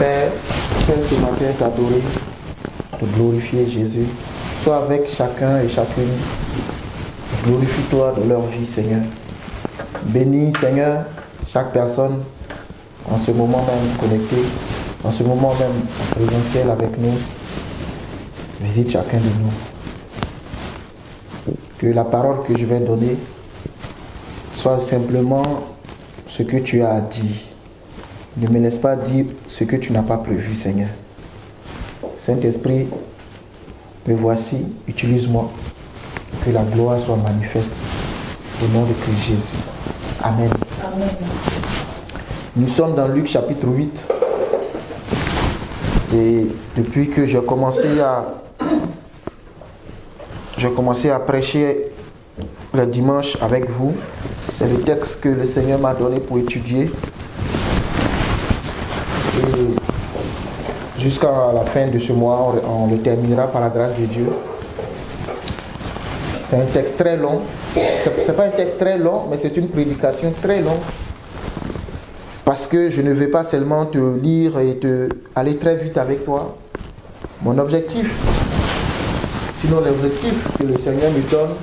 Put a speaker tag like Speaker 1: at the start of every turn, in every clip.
Speaker 1: Père, je viens ce matin t'adorer, te glorifier Jésus. Sois avec chacun et chacune. Glorifie-toi de leur vie, Seigneur. Bénis, Seigneur, chaque personne en ce moment même connectée, en ce moment même en présentiel avec nous. Visite chacun de nous. Que la parole que je vais donner soit simplement ce que tu as dit. Ne me laisse pas dire ce que tu n'as pas prévu, Seigneur. Saint-Esprit, me voici, utilise-moi. Que la gloire soit manifeste au nom de Christ Jésus. Amen.
Speaker 2: Amen.
Speaker 1: Nous sommes dans Luc chapitre 8. Et depuis que j'ai commencé à prêcher le dimanche avec vous, c'est le texte que le Seigneur m'a donné pour étudier. Et jusqu'à la fin de ce mois, on le terminera par la grâce de Dieu. C'est un texte très long. C'est pas un texte très long, mais c'est une prédication très longue. Parce que je ne vais pas seulement te lire et aller très vite avec toi. Mon objectif, sinon l'objectif que le Seigneur me donne,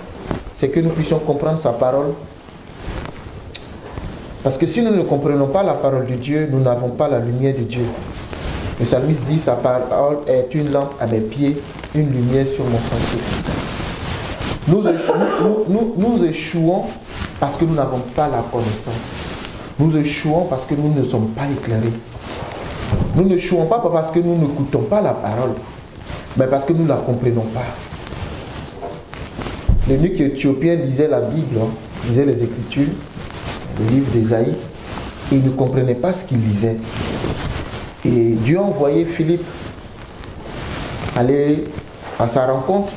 Speaker 1: c'est que nous puissions comprendre sa parole. Parce que si nous ne comprenons pas la parole de Dieu, nous n'avons pas la lumière de Dieu. Le psalmiste dit, sa parole est une lampe à mes pieds, une lumière sur mon sentier. Nous échouons parce que nous n'avons pas la connaissance. Nous échouons parce que nous ne sommes pas éclairés. Nous ne échouons pas parce que nous n'écoutons pas la parole, mais parce que nous ne la comprenons pas. L'eunuque éthiopien lisait la Bible, lisait les Écritures, le livre d'Ésaïe, et il ne comprenait pas ce qu'il lisait. Et Dieu a envoyé Philippe aller à sa rencontre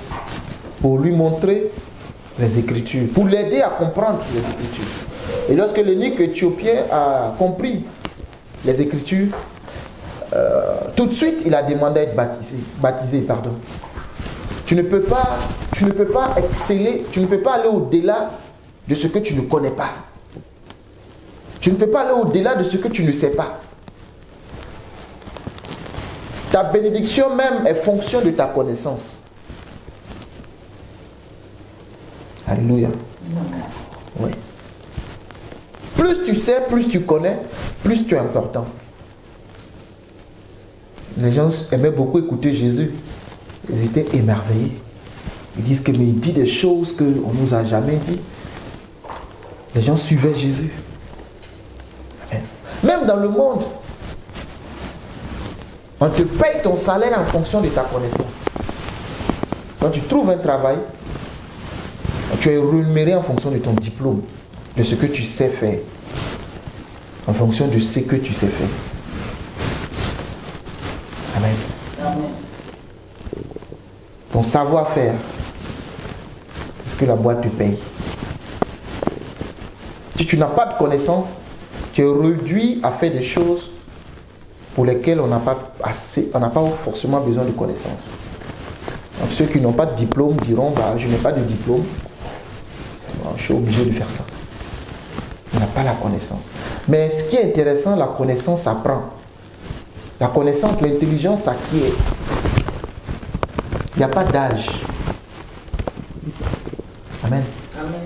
Speaker 1: pour lui montrer les Écritures, pour l'aider à comprendre les Écritures. Et lorsque l'eunuque éthiopien a compris les Écritures, tout de suite il a demandé à être baptisé. Tu ne peux pas exceller, tu ne peux pas aller au-delà de ce que tu ne connais pas. Tu ne peux pas aller au-delà de ce que tu ne sais pas. Ta bénédiction même est fonction de ta connaissance. Alléluia. Oui. Plus tu sais, plus tu connais, plus tu es important. Les gens aimaient beaucoup écouter Jésus. Ils étaient émerveillés. Ils disent que mais il dit des choses qu'on ne nous a jamais dit. Les gens suivaient Jésus. Amen. Même dans le monde, on te paye ton salaire en fonction de ta connaissance. Quand tu trouves un travail, tu es rémunéré en fonction de ton diplôme, de ce que tu sais faire, en fonction de ce que tu sais faire. Amen.
Speaker 2: Amen.
Speaker 1: Ton savoir-faire, c'est ce que la boîte te paye. Si tu n'as pas de connaissances, tu es réduit à faire des choses pour lesquelles on n'a pas forcément besoin de connaissances. Donc ceux qui n'ont pas de diplôme diront, je n'ai pas de diplôme, je suis obligé de faire ça. On n'a pas la connaissance. Mais ce qui est intéressant, la connaissance s'apprend. La connaissance, l'intelligence s'acquiert. Il n'y a pas d'âge. Amen.
Speaker 2: Amen.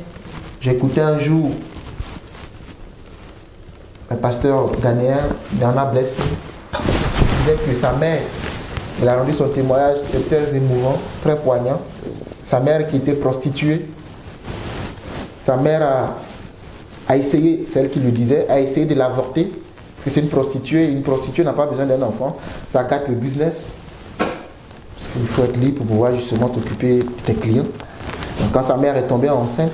Speaker 1: J'ai écouté un jour un pasteur ghanéen, Bernard Blessing, qui disait que sa mère, il a rendu son témoignage, c'était très émouvant, très poignant. Sa mère qui était prostituée, sa mère a essayé, celle qui le disait, a essayé de l'avorter, parce que c'est une prostituée n'a pas besoin d'un enfant, ça gâte le business, parce qu'il faut être libre pour pouvoir justement t'occuper de tes clients. Donc quand sa mère est tombée enceinte,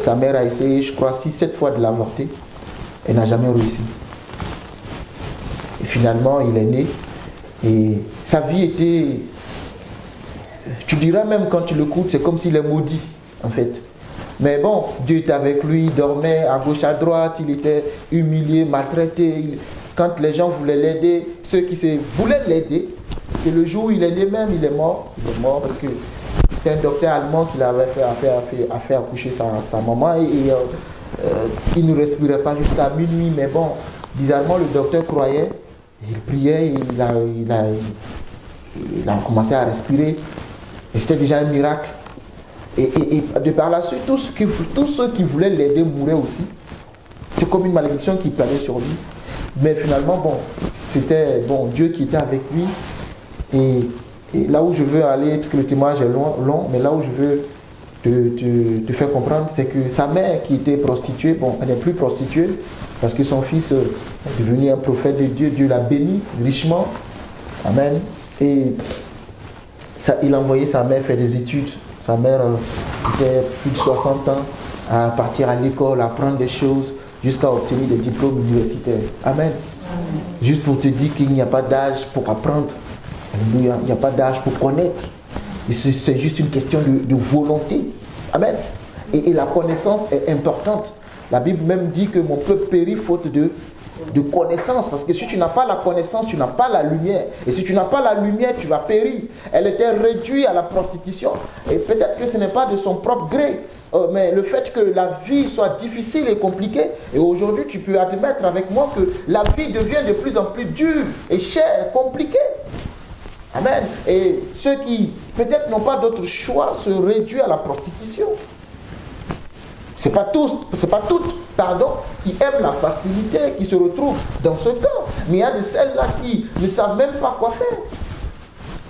Speaker 1: sa mère a essayé, je crois, 6-7 fois de l'avorter, elle n'a jamais réussi. Et finalement, il est né, et sa vie était, tu diras même quand tu l'écoutes, c'est comme s'il est maudit, en fait. Mais bon, Dieu était avec lui, il dormait à gauche, à droite, il était humilié, maltraité. Quand les gens voulaient l'aider, ceux qui voulaient l'aider, parce que le jour où il est né même, il est mort. Il est mort parce que c'était un docteur allemand qui l'avait fait accoucher sa maman et il ne respirait pas jusqu'à minuit. Mais bon, bizarrement, le docteur croyait Il priait, il a commencé à respirer. Et c'était déjà un miracle. Et de par la suite, tous ceux qui voulaient l'aider mouraient aussi. C'est comme une malédiction qui planait sur lui. Mais finalement, bon, c'était Dieu qui était avec lui. Et là où je veux aller, parce que le témoignage est long, mais là où je veux te faire comprendre, c'est que sa mère qui était prostituée, bon, elle n'est plus prostituée, parce que son fils est devenu un prophète de Dieu. Dieu l'a béni richement. Amen. Et il a envoyé sa mère faire des études. Sa mère était plus de 60 ans à partir à l'école, à apprendre des choses, jusqu'à obtenir des diplômes universitaires. Amen. Juste pour te dire qu'il n'y a pas d'âge pour apprendre. Alléluia. Il n'y a pas d'âge pour connaître. C'est juste une question de volonté. Amen. Et la connaissance est importante. La Bible même dit que mon peuple périt faute de connaissance. Parce que si tu n'as pas la connaissance, tu n'as pas la lumière. Et si tu n'as pas la lumière, tu vas périr. Elle était réduite à la prostitution. Et peut-être que ce n'est pas de son propre gré. Mais le fait que la vie soit difficile et compliquée, et aujourd'hui tu peux admettre avec moi que la vie devient de plus en plus dure et chère, compliquée. Amen. Et ceux qui peut-être n'ont pas d'autre choix se réduisent à la prostitution. Ce n'est pas toutes, qui aiment la facilité, qui se retrouvent dans ce camp. Mais il y a de celles-là qui ne savent même pas quoi faire.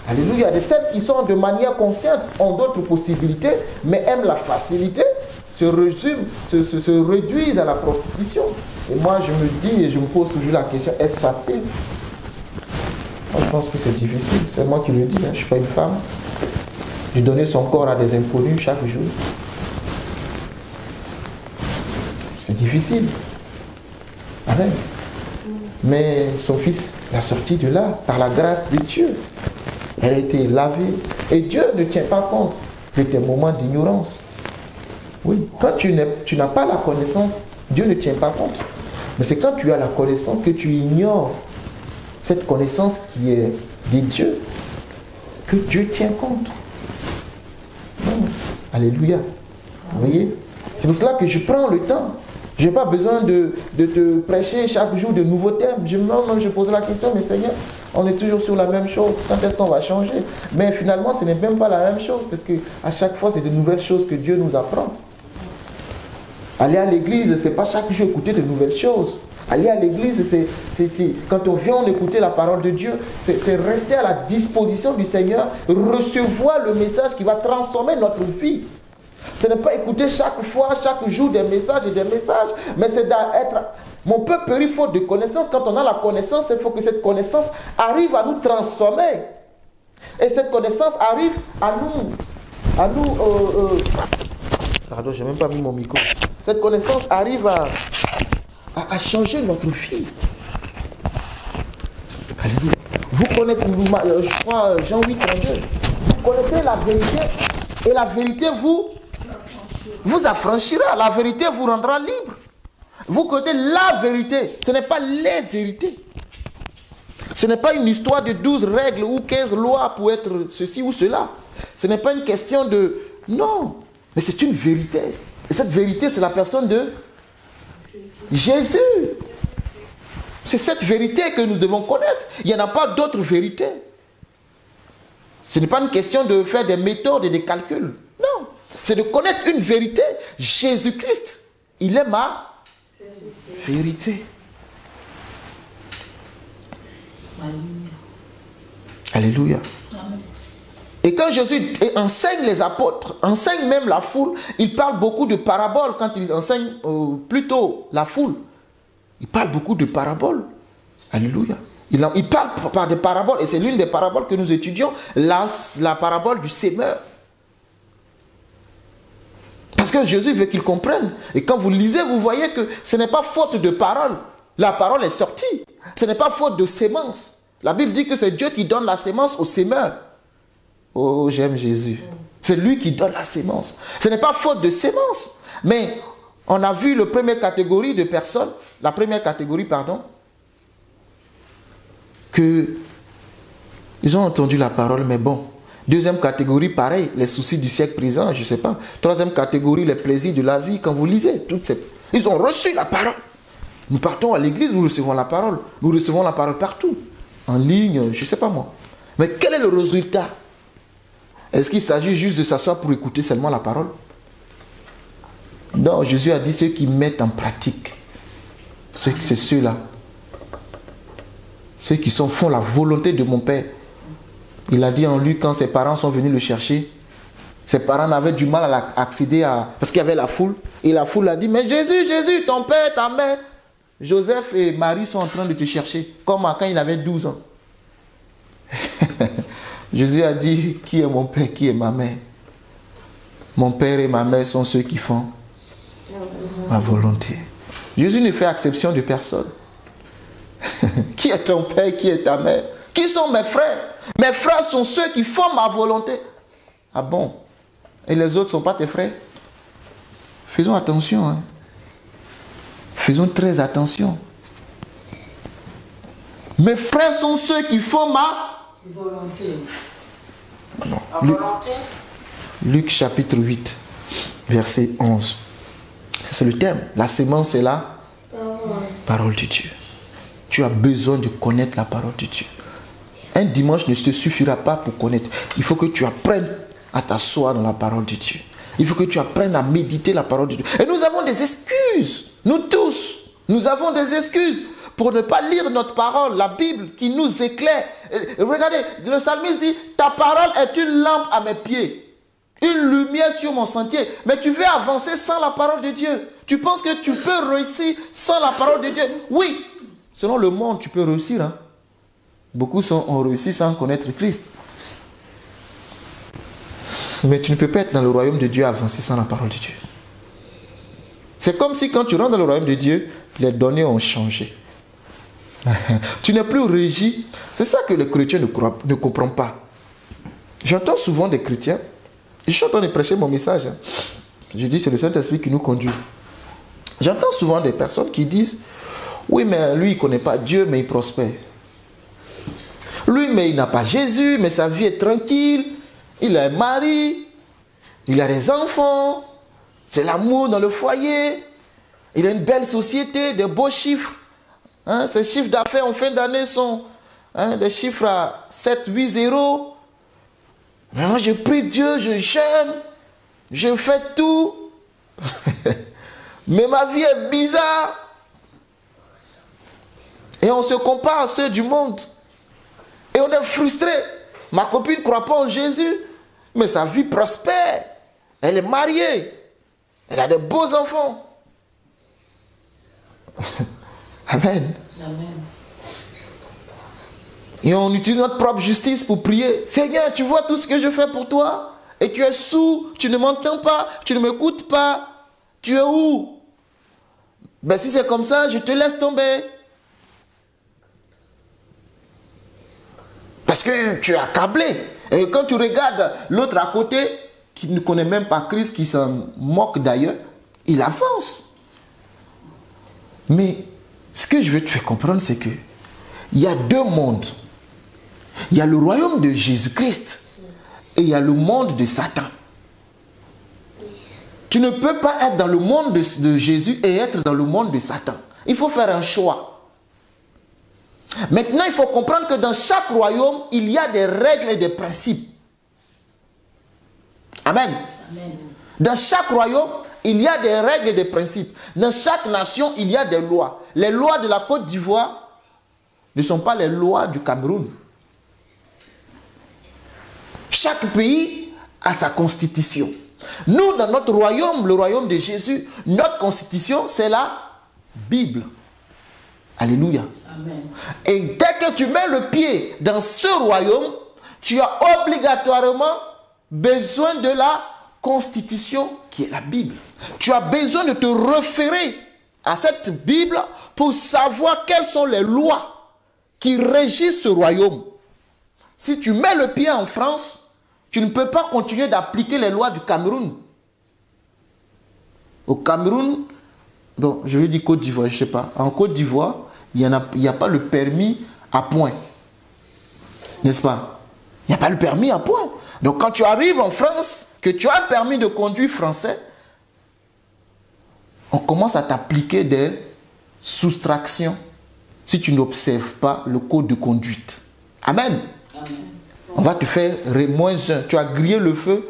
Speaker 1: Alléluia. Il y a de celles qui sont de manière consciente, ont d'autres possibilités, mais aiment la facilité, se réduisent à la prostitution. Et moi, je me dis, et je me pose toujours la question, est-ce facile? Moi, je pense que c'est difficile. C'est moi qui le dis, je ne suis pas une femme. De donner son corps à des inconnus chaque jour. C'est difficile. Amen. Mais son fils l'a sorti de là, par la grâce de Dieu. Elle a été lavée. Et Dieu ne tient pas compte de tes moments d'ignorance. Oui, quand tu n'as pas la connaissance, Dieu ne tient pas compte. Mais c'est quand tu as la connaissance que tu ignores cette connaissance qui est de Dieu, que Dieu tient compte. Alléluia. Vous voyez? C'est pour cela que je prends le temps. Je n'ai pas besoin de te prêcher chaque jour de nouveaux thèmes. Je pose la question, mais Seigneur, on est toujours sur la même chose. Quand est-ce qu'on va changer? Mais finalement, ce n'est même pas la même chose, parce qu'à chaque fois, c'est de nouvelles choses que Dieu nous apprend. Aller à l'église, ce n'est pas chaque jour écouter de nouvelles choses. Aller à l'église, quand on vient écouter la parole de Dieu, c'est rester à la disposition du Seigneur, recevoir le message qui va transformer notre vie. Ce n'est pas écouter chaque fois, chaque jour des messages, mais c'est d'être... Mon peuple périt faute de connaissance. Quand on a la connaissance, il faut que cette connaissance arrive à nous transformer. Et cette connaissance arrive à nous... Pardon, je n'ai même pas mis mon micro. Cette connaissance arrive à changer notre vie. Alléluia. Vous connaissez, je crois, Jean 8, 32. Vous connaissez la vérité, et la vérité vous affranchira. La vérité vous rendra libre. Vous connaissez la vérité. Ce n'est pas les vérités. Ce n'est pas une histoire de 12 règles ou 15 lois pour être ceci ou cela. Ce n'est pas une question de... Non. Mais c'est une vérité. Et cette vérité, c'est la personne de Jésus. C'est cette vérité que nous devons connaître. Il n'y en a pas d'autre vérité. Ce n'est pas une question de faire des méthodes et des calculs. Non. C'est de connaître une vérité. Jésus-Christ, il est ma vérité. Alléluia. Amen. Et quand Jésus enseigne les apôtres, enseigne même la foule, il parle beaucoup de paraboles quand il enseigne plutôt la foule. Il parle beaucoup de paraboles. Alléluia. Il parle par des paraboles, et c'est l'une des paraboles que nous étudions, la parabole du sémeur. Parce que Jésus veut qu'ils comprennent. Et quand vous lisez, vous voyez que ce n'est pas faute de parole. La parole est sortie. Ce n'est pas faute de sémence. La Bible dit que c'est Dieu qui donne la sémence au sémeur. Oh, j'aime Jésus. C'est lui qui donne la sémence. Ce n'est pas faute de sémence. Mais on a vu la première catégorie de personnes, que ils ont entendu la parole, mais bon. Deuxième catégorie, pareil, les soucis du siècle présent, je ne sais pas. Troisième catégorie, les plaisirs de la vie, quand vous lisez, ils ont reçu la parole. Nous partons à l'église, nous recevons la parole. Nous recevons la parole partout. En ligne, je ne sais pas moi. Mais quel est le résultat? Est-ce qu'il s'agit juste de s'asseoir pour écouter seulement la parole? Non, Jésus a dit ceux qui mettent en pratique. C'est ceux-là. Ceux qui font la volonté de mon Père. Il a dit en Luc, quand ses parents sont venus le chercher, ses parents avaient du mal à accéder à... Parce qu'il y avait la foule. Et la foule a dit, mais Jésus, Jésus, ton père, ta mère, Joseph et Marie sont en train de te chercher. Comme quand il avait 12 ans. Jésus a dit, qui est mon père, qui est ma mère? Mon père et ma mère sont ceux qui font ma volonté. Jésus ne fait exception de personne. Qui est ton père, qui est ta mère? Qui sont mes frères? Mes frères sont ceux qui font ma volonté. Ah bon? Et les autres ne sont pas tes frères? Faisons attention. Hein? Faisons très attention. Mes frères sont ceux qui font ma volonté. Non. Luc chapitre 8, verset 11. C'est le thème. La sémence est la parole de Dieu. Tu as besoin de connaître la parole de Dieu. Un dimanche ne te suffira pas pour connaître. Il faut que tu apprennes à t'asseoir dans la parole de Dieu. Il faut que tu apprennes à méditer la parole de Dieu. Et nous avons des excuses. Nous tous, nous avons des excuses pour ne pas lire notre parole, la Bible qui nous éclaire. Et regardez, le psalmiste dit, ta parole est une lampe à mes pieds, une lumière sur mon sentier. Mais tu veux avancer sans la parole de Dieu. Tu penses que tu peux réussir sans la parole de Dieu? Oui, selon le monde, tu peux réussir. Hein? Beaucoup ont réussi sans connaître Christ. Mais tu ne peux pas être dans le royaume de Dieu avancer sans la parole de Dieu. C'est comme si quand tu rentres dans le royaume de Dieu, les données ont changé. Tu n'es plus régi. C'est ça que les chrétiens ne comprennent pas. J'entends souvent des chrétiens, je suis en train de prêcher mon message. Hein. Je dis c'est le Saint-Esprit qui nous conduit. J'entends souvent des personnes qui disent, oui mais lui il ne connaît pas Dieu mais il prospère. Lui mais il n'a pas Jésus mais sa vie est tranquille. Il a un mari, il a des enfants, c'est l'amour dans le foyer, il a une belle société, des beaux chiffres. Hein, ses chiffres d'affaires en fin d'année sont des chiffres à 7, 8, 0. Mais moi je prie Dieu, je jeûne, je fais tout. Mais ma vie est bizarre. Et on se compare à ceux du monde. Et on est frustré. Ma copine ne croit pas en Jésus, mais sa vie prospère. Elle est mariée. Elle a de beaux enfants. Amen. Amen. Et on utilise notre propre justice pour prier. Seigneur, tu vois tout ce que je fais pour toi? Et tu es sourd, tu ne m'entends pas, tu ne m'écoutes pas. Tu es où? Ben si c'est comme ça, je te laisse tomber. Parce que tu es accablé. Et quand tu regardes l'autre à côté, qui ne connaît même pas Christ, qui s'en moque d'ailleurs, il avance. Mais ce que je veux te faire comprendre, c'est que il y a deux mondes. Il y a le royaume de Jésus-Christ et il y a le monde de Satan. Tu ne peux pas être dans le monde de Jésus et être dans le monde de Satan. Il faut faire un choix. Maintenant, il faut comprendre que dans chaque royaume, il y a des règles et des principes. Amen. Amen. Dans chaque royaume, il y a des règles et des principes. Dans chaque nation, il y a des lois. Les lois de la Côte d'Ivoire ne sont pas les lois du Cameroun. Chaque pays a sa constitution. Nous, dans notre royaume, le royaume de Jésus, notre constitution, c'est la Bible. Alléluia. Amen. Et dès que tu mets le pied dans ce royaume, tu as obligatoirement besoin de la constitution qui est la Bible. Tu as besoin de te référer à cette Bible pour savoir quelles sont les lois qui régissent ce royaume. Si tu mets le pied en France, tu ne peux pas continuer d'appliquer les lois du Cameroun. Au Cameroun, bon, je vais dire Côte d'Ivoire, je ne sais pas. En Côte d'Ivoire, il n'y a pas le permis à point. N'est-ce pas? Il n'y a pas le permis à point. Donc quand tu arrives en France, que tu as un permis de conduire français, on commence à t'appliquer des soustraction si tu n'observes pas le code de conduite. Amen. Amen. On va te faire -1. Tu as grillé le feu,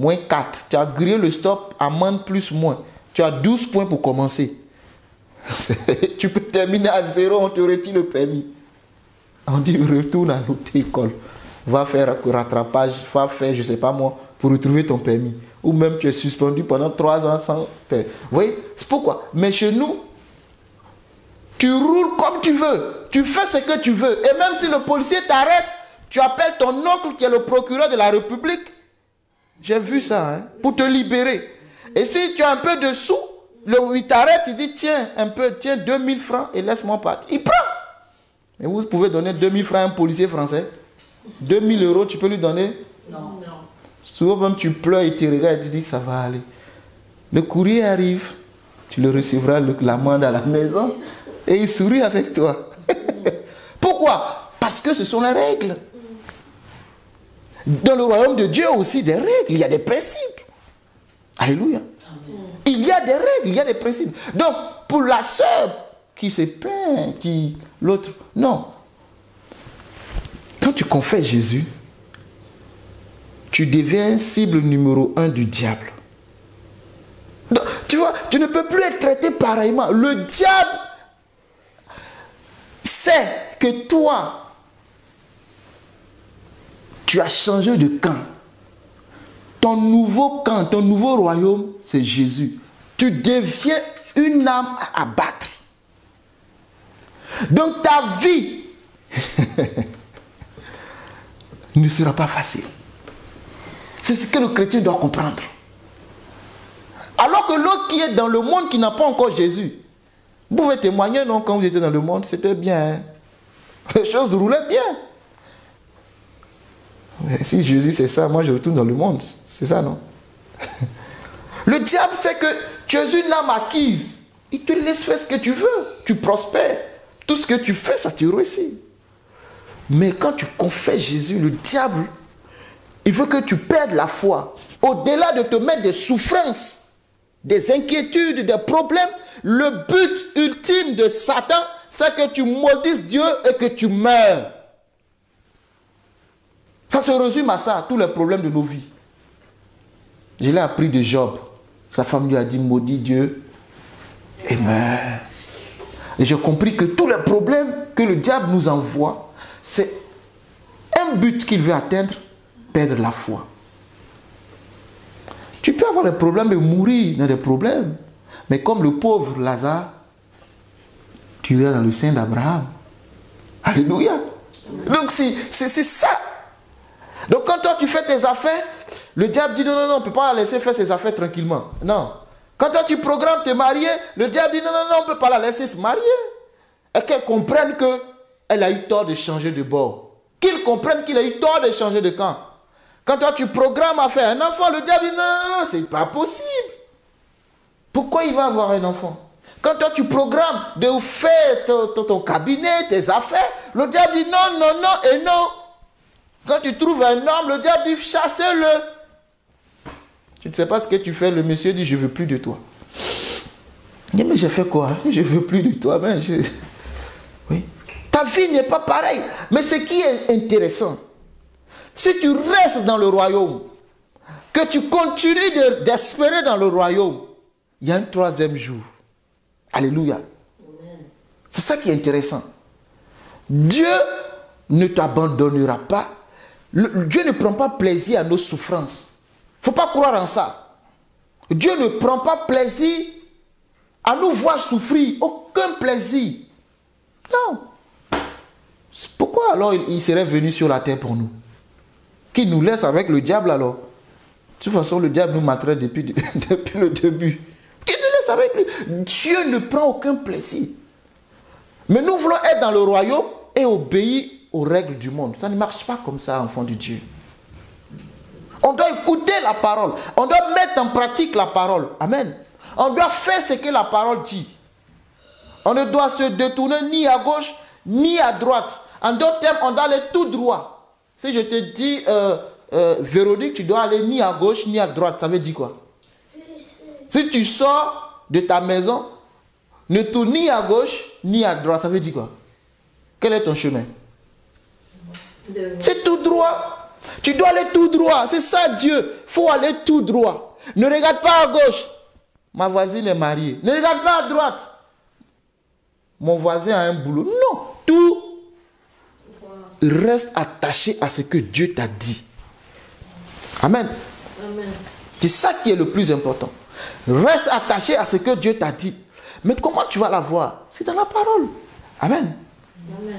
Speaker 1: -4. Tu as grillé le stop, amende plus moins. Tu as 12 points pour commencer. Tu peux terminer à 0, on te retire le permis. On dit retourne à l'autre école. Va faire rattrapage, va faire, je ne sais pas moi, pour retrouver ton permis. Ou même tu es suspendu pendant 3 ans sans permis. Vous voyez, c'est pourquoi. Mais chez nous, tu roules comme tu veux. Tu fais ce que tu veux. Et même si le policier t'arrête, tu appelles ton oncle qui est le procureur de la République. J'ai vu ça, hein, pour te libérer. Et si tu as un peu de sous, il t'arrête, il dit tiens, 2000 francs et laisse-moi partir. Il prend. Et vous pouvez donner 2000 francs à un policier français. 2000 euros, tu peux lui donner? Non. Souvent même tu pleures, il te regarde et tu dis ça va aller. Le courrier arrive, tu le recevras l'amende à la maison et il sourit avec toi. Pourquoi? Parce que ce sont les règles. Dans le royaume de Dieu aussi des règles, il y a des principes. Alléluia. Amen. Il y a des règles, il y a des principes. Donc pour la sœur qui se plaint, l'autre, non. Quand tu confesses Jésus, tu deviens cible numéro 1 du diable. Donc, tu vois, tu ne peux plus être traité pareillement. Le diable sait que toi, tu as changé de camp. Ton nouveau camp, ton nouveau royaume, c'est Jésus. Tu deviens une âme à abattre. Donc ta vie ne sera pas facile. C'est ce que le chrétien doit comprendre. Alors que l'autre qui est dans le monde, qui n'a pas encore Jésus, vous pouvez témoigner, non, quand vous étiez dans le monde, c'était bien. Hein? Les choses roulaient bien. Mais si Jésus c'est ça, moi je retourne dans le monde. C'est ça, non? Le diable sait que tu es une âme acquise. Il te laisse faire ce que tu veux. Tu prospères. Tout ce que tu fais, ça te réussit. Mais quand tu confesses Jésus, le diable, il veut que tu perdes la foi. Au-delà de te mettre des souffrances, des inquiétudes, des problèmes, le but ultime de Satan, c'est que tu maudisses Dieu et que tu meurs. Ça se résume à ça, tous les problèmes de nos vies. Je l'ai appris de Job. Sa femme lui a dit, maudit Dieu et meurt. Et j'ai compris que tous les problèmes que le diable nous envoie, c'est un but qu'il veut atteindre, perdre la foi. Tu peux avoir des problèmes et mourir dans des problèmes. Mais comme le pauvre Lazare, tu iras dans le sein d'Abraham. Alléluia. Donc c'est ça. Donc quand toi tu fais tes affaires, le diable dit non, on ne peut pas la laisser faire ses affaires tranquillement. Non. Quand toi tu programmes te marier, le diable dit non, on ne peut pas la laisser se marier. Et qu'elle comprenne qu'elle a eu tort de changer de bord. Qu'il comprenne qu'il a eu tort de changer de camp. Quand toi tu programmes à faire un enfant, le diable dit non, c'est pas possible. Pourquoi il va avoir un enfant? Quand toi tu programmes de faire ton cabinet, tes affaires, le diable dit non et non. Quand tu trouves un homme, le diable dit chassez-le. Tu ne sais pas ce que tu fais, le monsieur dit je ne veux plus de toi. Il dit mais j'ai fait quoi? Je ne veux plus de toi. Mais oui. Ta vie n'est pas pareille. Mais ce qui est intéressant, si tu restes dans le royaume, que tu continues d'espérer dans le royaume, il y a un troisième jour. Alléluia. C'est ça qui est intéressant. Dieu ne t'abandonnera pas. Dieu ne prend pas plaisir à nos souffrances. Il ne faut pas croire en ça. Dieu ne prend pas plaisir à nous voir souffrir. Aucun plaisir. Non. Pourquoi alors il serait venu sur la terre pour nous? Qu'il nous laisse avec le diable alors? De toute façon, le diable nous maltraite depuis le début. Qu'il nous laisse avec lui. Dieu ne prend aucun plaisir. Mais nous voulons être dans le royaume et obéir aux règles du monde. Ça ne marche pas comme ça, enfant de Dieu. On doit écouter la parole. On doit mettre en pratique la parole. Amen. On doit faire ce que la parole dit. On ne doit se détourner ni à gauche, ni à droite. En d'autres termes, on doit aller tout droit. Si je te dis, Véronique, tu dois aller ni à gauche, ni à droite, ça veut dire quoi? Si tu sors de ta maison, Ne tourne ni à gauche, ni à droite. Ça veut dire quoi? Quel est ton chemin? C'est tout droit. Tu dois aller tout droit. C'est ça Dieu. Il faut aller tout droit. Ne regarde pas à gauche. Ma voisine est mariée. Ne regarde pas à droite. Mon voisin a un boulot. Non. Tout reste attaché à ce que Dieu t'a dit. Amen.
Speaker 2: Amen.
Speaker 1: C'est ça qui est le plus important. Reste attaché à ce que Dieu t'a dit. Mais comment tu vas la voir? C'est dans la parole. Amen.
Speaker 2: Amen.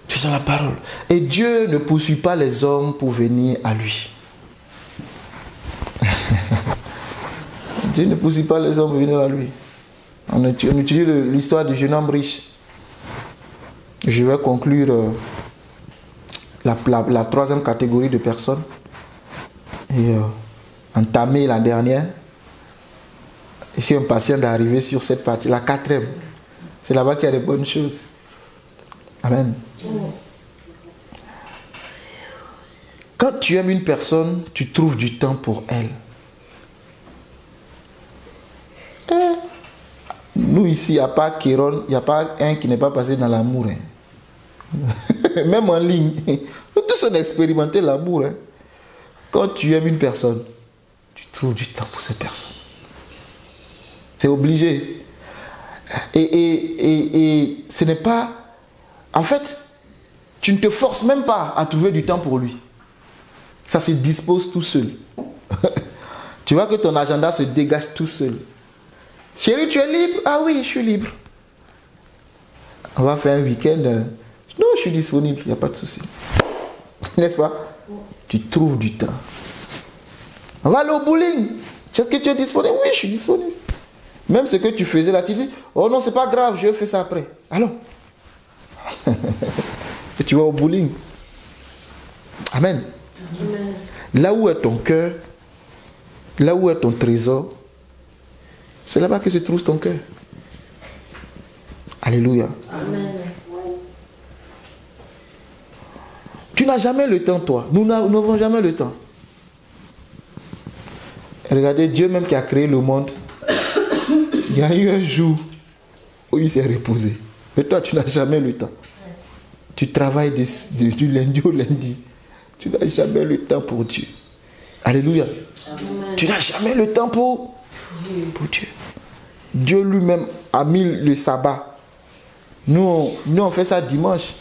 Speaker 1: C'est dans la parole. Et Dieu ne poursuit pas les hommes pour venir à lui. Dieu ne poursuit pas les hommes pour venir à lui. On étudie l'histoire du jeune homme riche. Je vais conclure la troisième catégorie de personnes et entamer la dernière. Je suis impatient d'arriver sur cette partie, la quatrième. C'est là-bas qu'il y a des bonnes choses. Amen. Quand tu aimes une personne, tu trouves du temps pour elle. Nous ici, il n'y a pas Kéron, il n'y a pas un qui n'est pas passé dans l'amour. Hein. Même en ligne. Nous tous on a expérimenté l'amour. Hein. Quand tu aimes une personne, tu trouves du temps pour cette personne. C'est obligé. Et ce n'est pas... En fait, tu ne te forces même pas à trouver du temps pour lui. Ça se dispose tout seul. Tu vois que ton agenda se dégage tout seul. Chérie, tu es libre? Ah oui, je suis libre. On va faire un week-end. Non, je suis disponible, il n'y a pas de souci. N'est-ce pas? Tu trouves du temps. On va aller au bowling. Est-ce que tu es disponible? Oui, je suis disponible. Même ce que tu faisais là, tu dis, oh non, c'est pas grave, je vais faire ça après. Allons. Et tu vas au bowling. Amen.
Speaker 2: Amen.
Speaker 1: Là où est ton cœur, là où est ton trésor, c'est là-bas que se trouve ton cœur. Alléluia.
Speaker 2: Amen.
Speaker 1: Tu n'as jamais le temps, toi. Nous n'avons jamais le temps. Regardez, Dieu même qui a créé le monde, il y a eu un jour où il s'est reposé. Mais toi, tu n'as jamais le temps. Tu travailles du lundi au lundi. Tu n'as jamais le temps pour Dieu. Alléluia.
Speaker 2: Amen.
Speaker 1: Tu n'as jamais le temps pour Dieu. Dieu lui-même a mis le sabbat. Nous, on fait ça dimanche.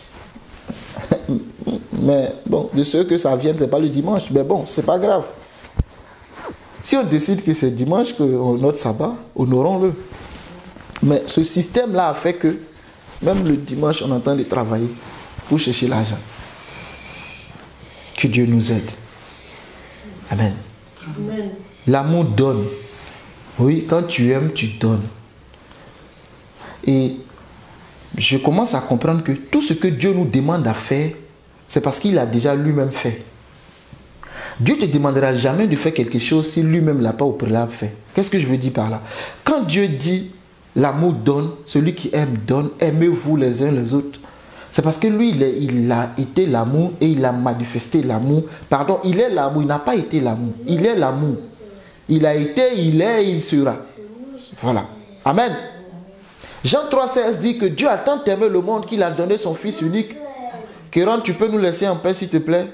Speaker 1: Mais bon, de ce que ça vienne, ce n'est pas le dimanche. Mais bon, ce n'est pas grave. Si on décide que c'est dimanche, que notre sabbat, honorons-le. Mais ce système-là a fait que même le dimanche, on est en train de travailler pour chercher l'argent. Que Dieu nous aide. Amen.
Speaker 2: Amen.
Speaker 1: L'amour donne. Oui, quand tu aimes, tu donnes. Et je commence à comprendre que tout ce que Dieu nous demande à faire, c'est parce qu'il a déjà lui-même fait. Dieu ne te demandera jamais de faire quelque chose si lui-même ne l'a pas au préalable fait. Qu'est-ce que je veux dire par là? Quand Dieu dit l'amour donne, celui qui aime donne, aimez-vous les uns les autres. C'est parce que lui, il a été l'amour et il a manifesté l'amour. Pardon, il est l'amour, il n'a pas été l'amour. Il est l'amour. Il a été, il est et il sera. Voilà. Amen. Jean 3,16 dit que Dieu a tant aimé le monde qu'il a donné son Fils unique. Kéron, tu peux nous laisser en paix s'il te plaît?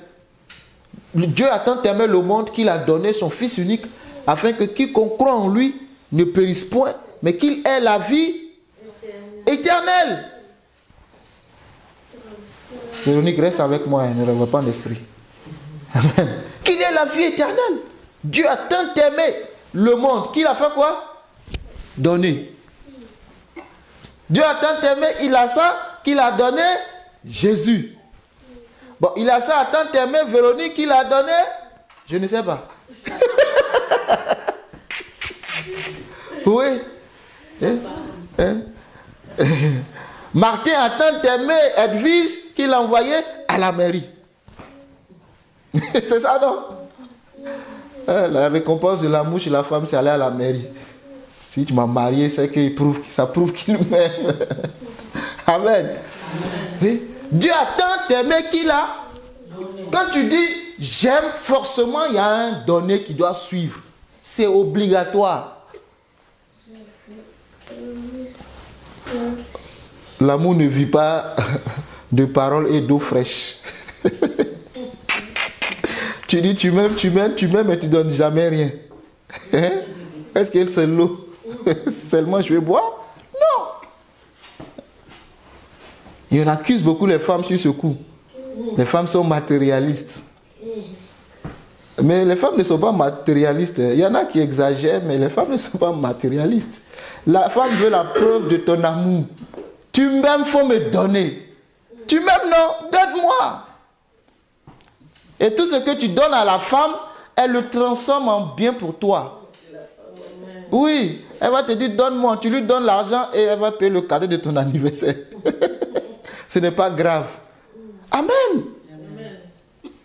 Speaker 1: Dieu a tant aimé le monde qu'il a donné son Fils unique afin que quiconque croit en lui ne périsse point, mais qu'il ait la vie éternelle. Véronique, reste avec moi, ne revois pas l'esprit. Amen. Qu'il ait la vie éternelle. Dieu a tant aimé le monde qu'il a fait quoi? Donner. Dieu a tant aimé, il a ça, qu'il a donné Jésus. Bon, il a ça, a tant aimé Véronique, qu'il a donné, je ne sais pas. Oui. Martin a tant aimé Edwige qu'il l'a envoyé à la mairie. C'est ça, non? La récompense de l'amour chez la femme, c'est aller à la mairie. Si tu m'as marié, c'est que ça prouve qu'il m'aime. Amen. Oui. Dieu a tant aimé qu'il a. Quand tu dis j'aime, forcément il y a un donné qui doit suivre. C'est obligatoire. L'amour ne vit pas de paroles et d'eau fraîche. Tu dis tu m'aimes, mais tu ne donnes jamais rien. Hein? Est-ce que c'est l'eau? Seulement je vais boire? Non. Et on accuse beaucoup les femmes sur ce coup. Les femmes sont matérialistes. Mais les femmes ne sont pas matérialistes. Il y en a qui exagèrent, mais les femmes ne sont pas matérialistes. La femme veut la preuve de ton amour. Tu m'aimes, il faut me donner. Tu m'aimes, non? Donne-moi. Et tout ce que tu donnes à la femme, elle le transforme en bien pour toi. Oui, elle va te dire donne-moi. Tu lui donnes l'argent et elle va payer le cadeau de ton anniversaire. Ce n'est pas grave. Amen.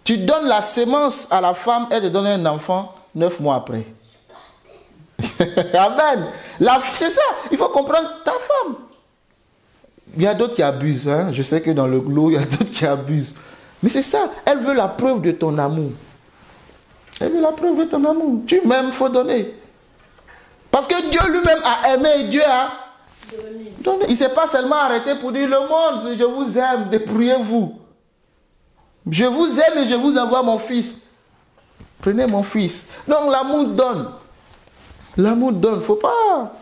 Speaker 1: Tu donnes la sémence à la femme, elle te donne un enfant 9 mois après. Amen. C'est ça, il faut comprendre ta femme. Il y a d'autres qui abusent. Hein? Je sais que dans le lot, il y a d'autres qui abusent. Mais c'est ça, elle veut la preuve de ton amour. Elle veut la preuve de ton amour. Tu m'aimes, il faut donner. Parce que Dieu lui-même a aimé et Dieu a donné. Il ne s'est pas seulement arrêté pour dire le monde, je vous aime, dépouillez-vous. Je vous aime et je vous envoie mon fils. Prenez mon fils. Donc l'amour donne. L'amour donne. Faut pas.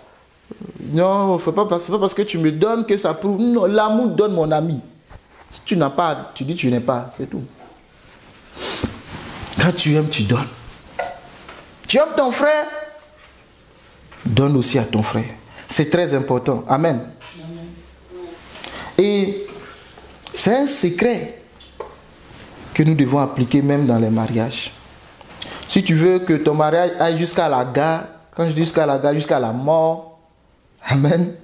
Speaker 1: Non, c'est pas parce que tu me donnes que ça prouve. Non, l'amour donne, mon ami. Si tu n'as pas, tu dis que tu n'es pas, c'est tout. Quand tu aimes, tu donnes. Tu aimes ton frère, donne aussi à ton frère. C'est très important. Amen. Et c'est un secret que nous devons appliquer même dans les mariages. Si tu veux que ton mariage aille jusqu'à la gare, quand je dis jusqu'à la gare, jusqu'à la mort, amen.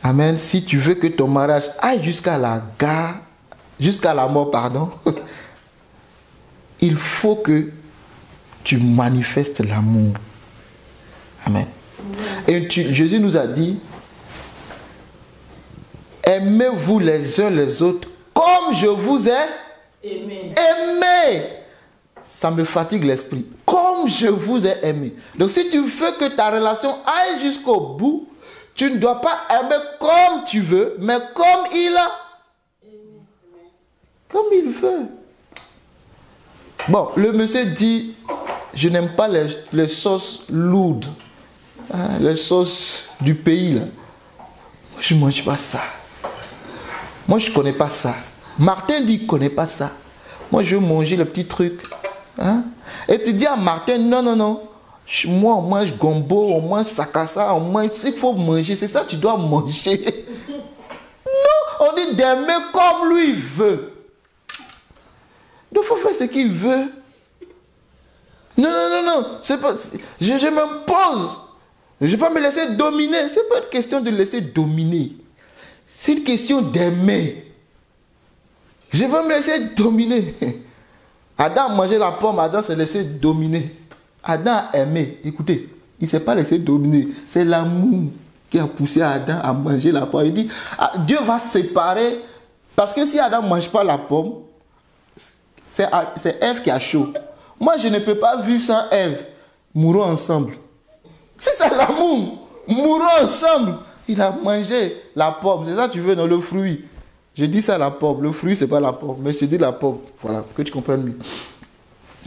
Speaker 1: Amen. Si tu veux que ton mariage aille jusqu'à la gare, jusqu'à la mort, pardon, il faut que tu manifestes l'amour. Amen. Et Jésus nous a dit, aimez-vous les uns les autres comme je vous ai aimé. Ça me fatigue l'esprit. Comme je vous ai aimé. Donc si tu veux que ta relation aille jusqu'au bout, tu ne dois pas aimer comme tu veux, mais comme il a aimé. Comme il veut. Bon, le monsieur dit, je n'aime pas les sauces lourdes. Hein, les sauces du pays. Là. Moi, je ne mange pas ça. Moi, je ne connais pas ça. Martin dit qu'il ne connaît pas ça. Moi, je veux manger le petit truc. Hein? Et tu dis à Martin, non, non, non. Moi, on mange gombo, on mange sakasa, on mange... Il faut manger, c'est ça que tu dois manger. Non, on dit d'aimer comme lui veut. Donc, il faut faire ce qu'il veut. Non, non, non, non. C'est pas... Je m'impose. Je ne vais pas me laisser dominer. Ce n'est pas une question de laisser dominer. C'est une question d'aimer. Je vais me laisser dominer. Adam a mangé la pomme, Adam s'est laissé dominer. Adam a aimé. Écoutez, il ne s'est pas laissé dominer. C'est l'amour qui a poussé Adam à manger la pomme. Il dit, ah, Dieu va séparer. Parce que si Adam ne mange pas la pomme, c'est Ève qui a chaud. Moi, je ne peux pas vivre sans Ève. Mourons ensemble. C'est ça l'amour. Mourons ensemble. Il a mangé la pomme. C'est ça que tu veux dans le fruit. Je dis ça la pomme. Le fruit, ce n'est pas la pomme. Mais je te dis la pomme. Voilà, pour que tu comprennes mieux.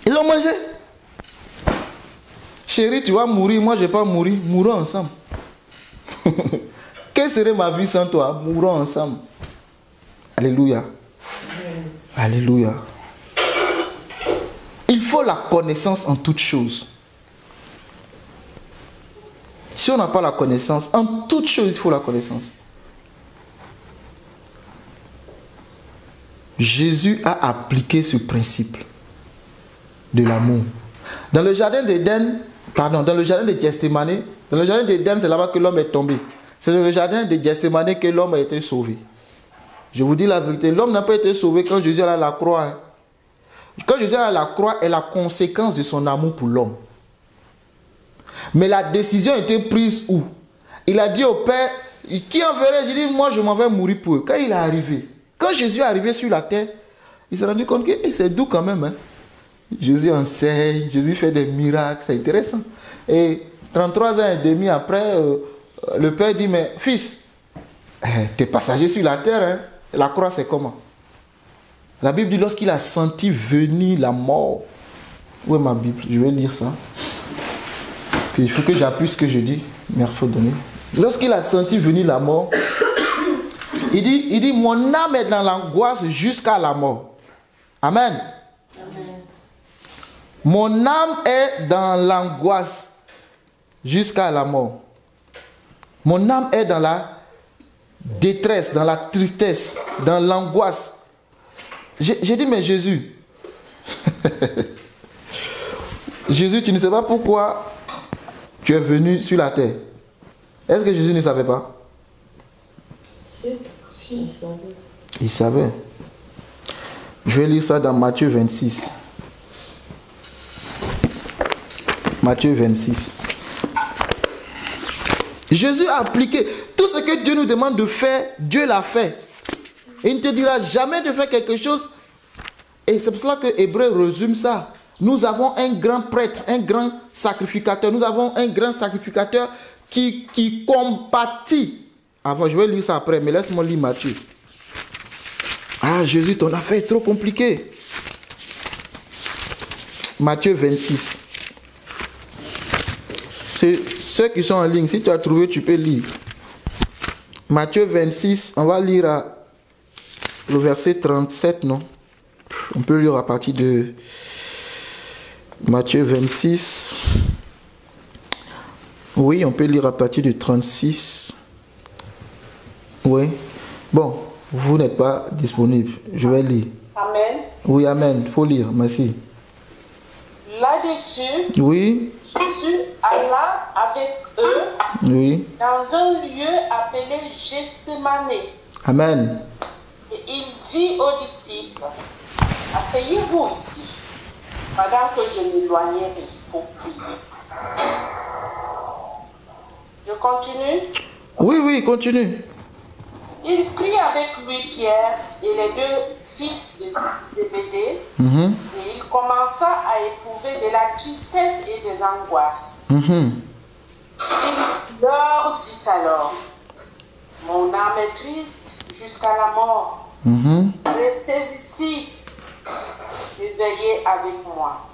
Speaker 1: Ils ont mangé. Chérie, tu vas mourir. Moi, je ne vais pas mourir. Mourons ensemble. Quelle serait ma vie sans toi? Mourons ensemble. Alléluia. Alléluia. Il faut la connaissance en toutes choses. Si on n'a pas la connaissance, en toutes choses, il faut la connaissance. Jésus a appliqué ce principe de l'amour. Dans le jardin d'Éden, dans le jardin de Gethsémani, dans le jardin d'Éden, c'est là-bas que l'homme est tombé. C'est dans le jardin de Gethsémani que l'homme a été sauvé. Je vous dis la vérité, l'homme n'a pas été sauvé quand Jésus est à la croix. Hein. Quand Jésus est à la croix est la conséquence de son amour pour l'homme. Mais la décision a été prise où? Il a dit au Père, qui enverrait? J'ai dit, moi je m'en vais mourir pour eux. Quand il est arrivé, quand Jésus est arrivé sur la terre, il s'est rendu compte que c'est doux quand même. Hein? Jésus enseigne, Jésus fait des miracles, c'est intéressant. Et 33 ans et demi après, le père dit, mais fils, t'es passager sur la terre, hein? La croix c'est comment? La Bible dit, lorsqu'il a senti venir la mort. Où est ma Bible? Je vais lire ça. Il faut que j'appuie ce que je dis. Merci, faut donner. Lorsqu'il a senti venir la mort, il dit, mon âme est dans l'angoisse jusqu'à la mort. Amen.
Speaker 2: Amen.
Speaker 1: Mon âme est dans l'angoisse jusqu'à la mort. Mon âme est dans la détresse, dans la tristesse, dans l'angoisse. J'ai dit, mais Jésus, Jésus, tu ne sais pas pourquoi tu es venu sur la terre. Est-ce que Jésus ne savait pas?
Speaker 2: Si, il savait.
Speaker 1: Il savait. Je vais lire ça dans Matthieu 26. Matthieu 26. Jésus a appliqué tout ce que Dieu nous demande de faire, Dieu l'a fait. Et il ne te dira jamais de faire quelque chose. Et c'est pour cela que Hébreu résume ça. Nous avons un grand prêtre, un grand sacrificateur. Nous avons un grand sacrificateur qui compatit. Avant, je vais lire ça après, mais laisse-moi lire Matthieu. Ah, Jésus, ton affaire est trop compliquée. Matthieu 26. Ceux qui sont en ligne, si tu as trouvé, tu peux lire. Matthieu 26, on va lire le verset 37, non? On peut lire à partir de Matthieu 26. Oui, on peut lire à partir de 36. Oui. Bon, vous n'êtes pas disponible. Je vais lire.
Speaker 2: Amen.
Speaker 1: Oui, amen. Il faut lire. Merci.
Speaker 2: Là-dessus,
Speaker 1: Oui.
Speaker 2: Jésus alla avec eux
Speaker 1: Oui.
Speaker 2: dans un lieu appelé Gethsémane.
Speaker 1: Amen.
Speaker 2: Et il dit aux disciples, asseyez-vous ici, pendant que je m'éloignerai pour prier. Je continue.
Speaker 1: Oui, oui, continue.
Speaker 2: Il prit avec lui Pierre et les deux fils de Zébédée,
Speaker 1: Mhm.
Speaker 2: et il commença à éprouver de la tristesse et des angoisses.
Speaker 1: Mhm.
Speaker 2: Il leur dit alors, mon âme est triste jusqu'à la mort.
Speaker 1: Mhm.
Speaker 2: Restez ici et veillez avec moi.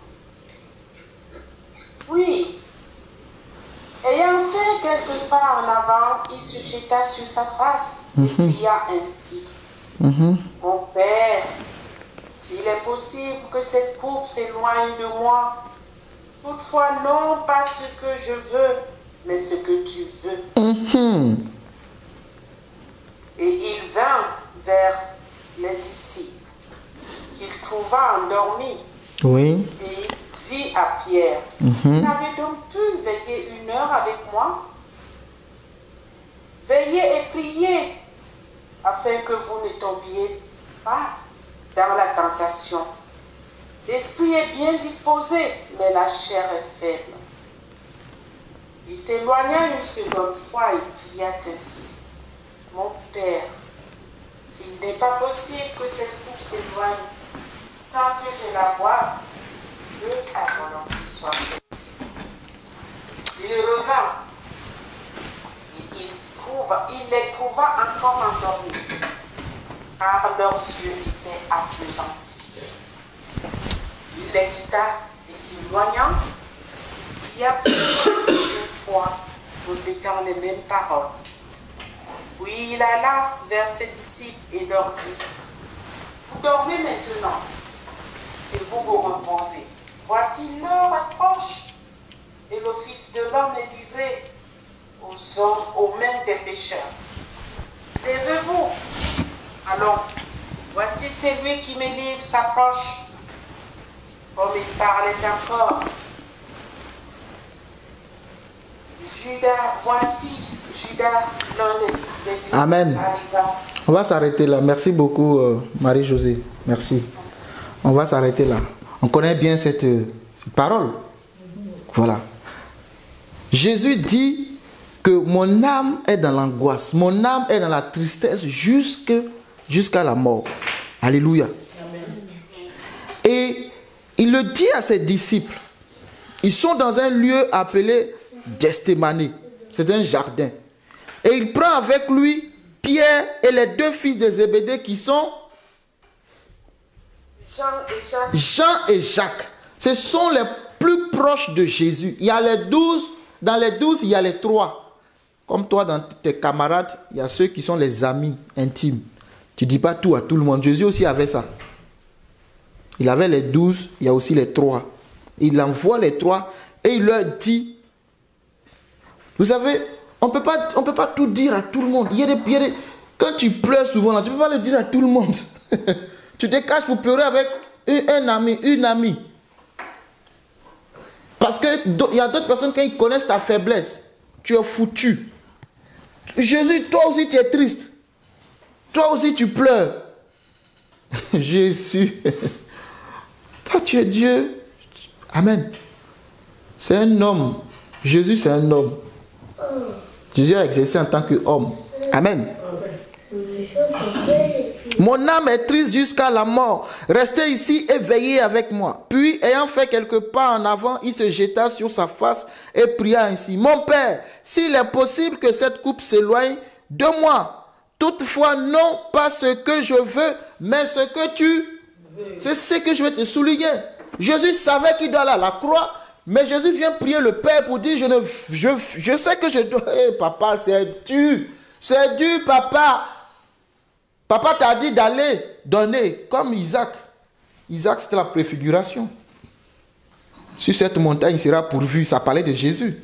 Speaker 2: Puis, ayant fait quelques pas en avant, il se jeta sur sa face et pria ainsi.
Speaker 1: Mhm.
Speaker 2: Mon Père, s'il est possible que cette coupe s'éloigne de moi, toutefois non pas ce que je veux, mais ce que tu veux.
Speaker 1: Mhm.
Speaker 2: Et il vint vers les disciples, qu'il trouva endormis,
Speaker 1: Oui.
Speaker 2: et il dit à Pierre,
Speaker 1: Mhm.
Speaker 2: vous n'avez donc pu veiller 1 heure avec moi? Veillez et priez, afin que vous ne tombiez pas dans la tentation. L'esprit est bien disposé, mais la chair est faible. Il s'éloigna une seconde fois et pria ainsi. Mon Père, s'il n'est pas possible que cette coupe s'éloigne sans que je la boive, que ta volonté soit faite. Il revint et il les trouva encore endormis, car leurs yeux étaient appesantis. Il les quitta et s'éloignant, il pria une fois, répétant les mêmes paroles. Puis il alla vers ses disciples et leur dit, vous dormez maintenant et vous vous reposez. Voici l'heure approche et le Fils de l'homme est livré aux mains des pécheurs. Levez-vous. Allons, voici celui qui me livre s'approche. Comme il parlait encore, Judas, l'un des
Speaker 1: Amen.
Speaker 2: arriva.
Speaker 1: On va s'arrêter là. Merci beaucoup, Marie-Josée. Merci. On va s'arrêter là. On connaît bien cette parole. Voilà. Jésus dit que mon âme est dans l'angoisse. Mon âme est dans la tristesse jusqu'à la mort. Alléluia. Et il le dit à ses disciples. Ils sont dans un lieu appelé Gethsémane. C'est un jardin. Et il prend avec lui Pierre et les 2 fils de Zébédée qui sont Jean et Jacques. Ce sont les plus proches de Jésus. Il y a les 12, dans les 12, il y a les 3. Comme toi, dans tes camarades, il y a ceux qui sont les amis intimes. Tu ne dis pas tout à tout le monde. Jésus aussi avait ça. Il avait les 12, il y a aussi les 3. Il envoie les 3 et il leur dit, vous savez, on ne peut pas tout dire à tout le monde. Quand tu pleures souvent, là, tu ne peux pas le dire à tout le monde. Tu te caches pour pleurer avec un ami, une amie. Parce qu'il y a d'autres personnes qui connaissent ta faiblesse. Tu es foutu. Jésus, toi aussi tu es triste. Toi aussi tu pleures. Jésus, toi tu es Dieu. Amen. C'est un homme. Jésus c'est un homme. Jésus a exercé en tant qu'homme. Amen. Mon âme est triste jusqu'à la mort. Restez ici et veillez avec moi. Puis, ayant fait quelques pas en avant, il se jeta sur sa face et pria ainsi. Mon Père, s'il est possible que cette coupe s'éloigne de moi. Toutefois, non pas ce que je veux, mais ce que tu veux. C'est ce que je vais te souligner. Jésus savait qu'il doit aller à la croix, mais Jésus vient prier le Père pour dire, je sais que je dois... Hey, papa, c'est dur. C'est dur, papa. Papa t'a dit d'aller donner, comme Isaac. Isaac, c'était la préfiguration. Sur cette montagne, il sera pourvu. Ça parlait de Jésus.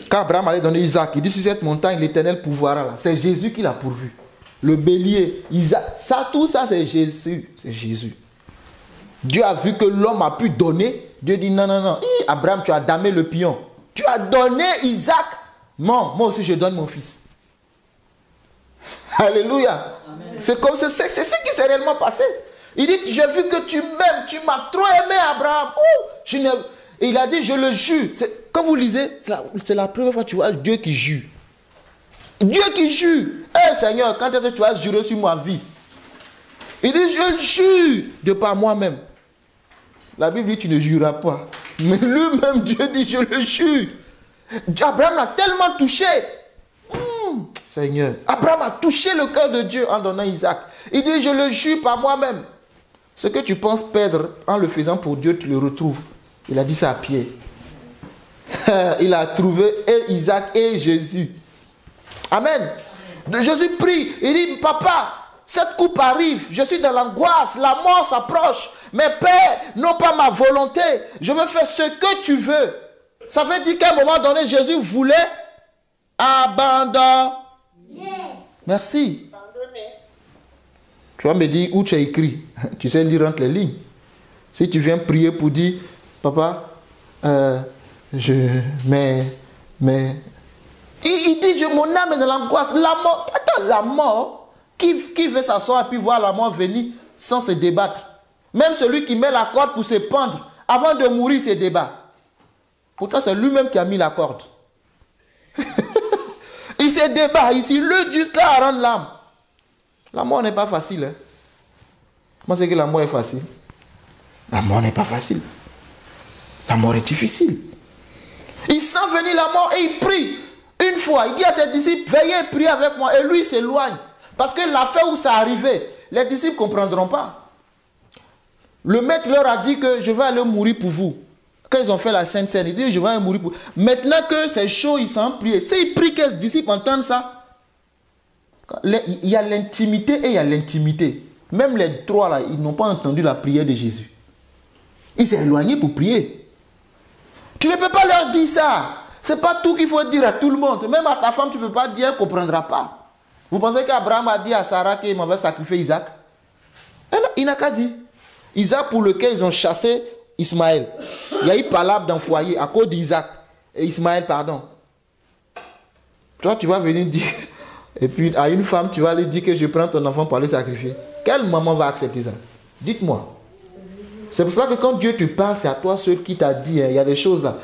Speaker 1: Quand Abraham allait donner Isaac, il dit sur cette montagne, l'Éternel pourvoira là. C'est Jésus qui l'a pourvu. Le bélier, Isaac, ça, tout ça, c'est Jésus. C'est Jésus. Dieu a vu que l'homme a pu donner. Dieu dit non, non, non. Abraham, tu as damé le pion. Tu as donné Isaac. Non, moi aussi, je donne mon fils. Alléluia. C'est ce qui s'est réellement passé. Il dit, j'ai vu que tu m'aimes, tu m'as trop aimé, Abraham. Et il a dit, je le jure. Quand vous lisez, c'est la première fois que tu vois Dieu qui jure. Dieu qui jure. Hé Seigneur, quand est-ce que tu vas jurer sur ma vie? Il dit, je jure de par moi-même. La Bible dit, tu ne jureras pas. Mais lui-même, Dieu dit, je le jure. Abraham l'a tellement touché. Seigneur, Abraham a touché le cœur de Dieu en donnant Isaac. Il dit, je le jure par moi-même. Ce que tu penses perdre en le faisant pour Dieu, tu le retrouves. Il a dit ça à Pierre. Il a trouvé et Isaac et Jésus. Amen. Jésus prie. Il dit, papa, cette coupe arrive. Je suis dans l'angoisse. La mort s'approche. Mais Père, non pas ma volonté. Je veux faire ce que tu veux. Ça veut dire qu'à un moment donné, Jésus voulait abandonner. Merci. Tu vas me dire où tu as écrit. Tu sais lire entre les lignes. Si tu viens prier pour dire, papa, il dit, mon âme est dans l'angoisse. La mort, attends, la mort, qui veut s'asseoir et puis voir la mort venir sans se débattre? Même celui qui met la corde pour se pendre, avant de mourir, se débat. Pourtant, c'est lui-même qui a mis la corde. Il se débat, il s'y lutte jusqu'à rendre l'âme. La mort n'est pas facile. Hein? Moi, c'est que la mort est facile. La mort n'est pas facile. La mort est difficile. Il sent venir la mort et il prie. Une fois, il dit à ses disciples, veillez et priez avec moi. Et lui, il s'éloigne. Parce que la fait où ça arrivait, les disciples ne comprendront pas. Le maître leur a dit que je vais aller mourir pour vous. Quand ils ont fait la Sainte Seine, il dit, je vais aller mourir pour vous. Maintenant que c'est chaud, ils sont priés. S'ils prient que les disciples entendent ça, il y a l'intimité et il y a l'intimité. Même les trois là, ils n'ont pas entendu la prière de Jésus. Ils s'est éloignés pour prier. Tu ne peux pas leur dire ça. Ce n'est pas tout qu'il faut dire à tout le monde. Même à ta femme, tu ne peux pas dire, elle ne comprendra pas. Vous pensez qu'Abraham a dit à Sarah qu'il m'avait sacrifié Isaac? Il n'a qu'à dire. Isaac pour lequel ils ont chassé Ismaël. Il y a eu palabre dans le foyer à cause d'Isaac. Et Ismaël, pardon. Toi, tu vas venir dire... Et puis, à une femme, tu vas lui dire que je prends ton enfant pour aller sacrifier. Quelle maman va accepter ça? Dites-moi. C'est pour cela que quand Dieu te parle, c'est à toi seul qui t'a dit. Il y a des choses là.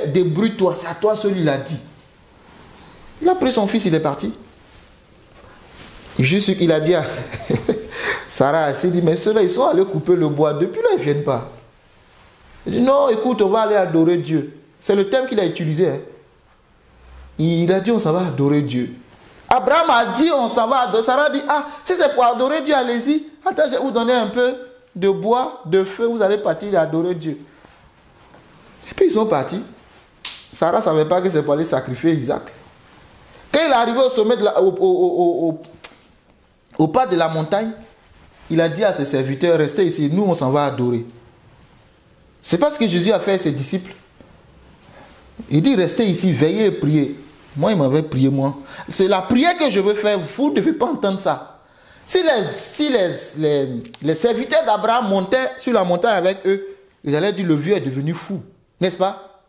Speaker 1: Débrouille-toi, c'est à toi seul il a dit. Il a pris son fils, il est parti. Juste ce qu'il a dit à Sarah, elle s'est dit, mais ceux-là, ils sont allés couper le bois. Depuis là, ils ne viennent pas. Il dit, non, écoute, on va aller adorer Dieu. C'est le thème qu'il a utilisé. Hein. Il a dit, on s'en va adorer Dieu. Abraham a dit, on s'en va adorer. Sarah a dit, ah, si c'est pour adorer Dieu, allez-y. Attends, je vais vous donner un peu de bois, de feu, vous allez partir et adorer Dieu. Et puis ils sont partis. Sarah ne savait pas que c'est pour aller sacrifier Isaac. Quand il est arrivé au sommet, au pas de la montagne, il a dit à ses serviteurs, restez ici, nous on s'en va adorer. C'est pas ce que Jésus a fait à ses disciples. Il dit, restez ici, veillez et priez. Moi, il m'avait prié, moi. C'est la prière que je veux faire, vous ne devez pas entendre ça. Si les serviteurs d'Abraham montaient sur la montagne avec eux, ils allaient dire, le vieux est devenu fou. N'est-ce pas?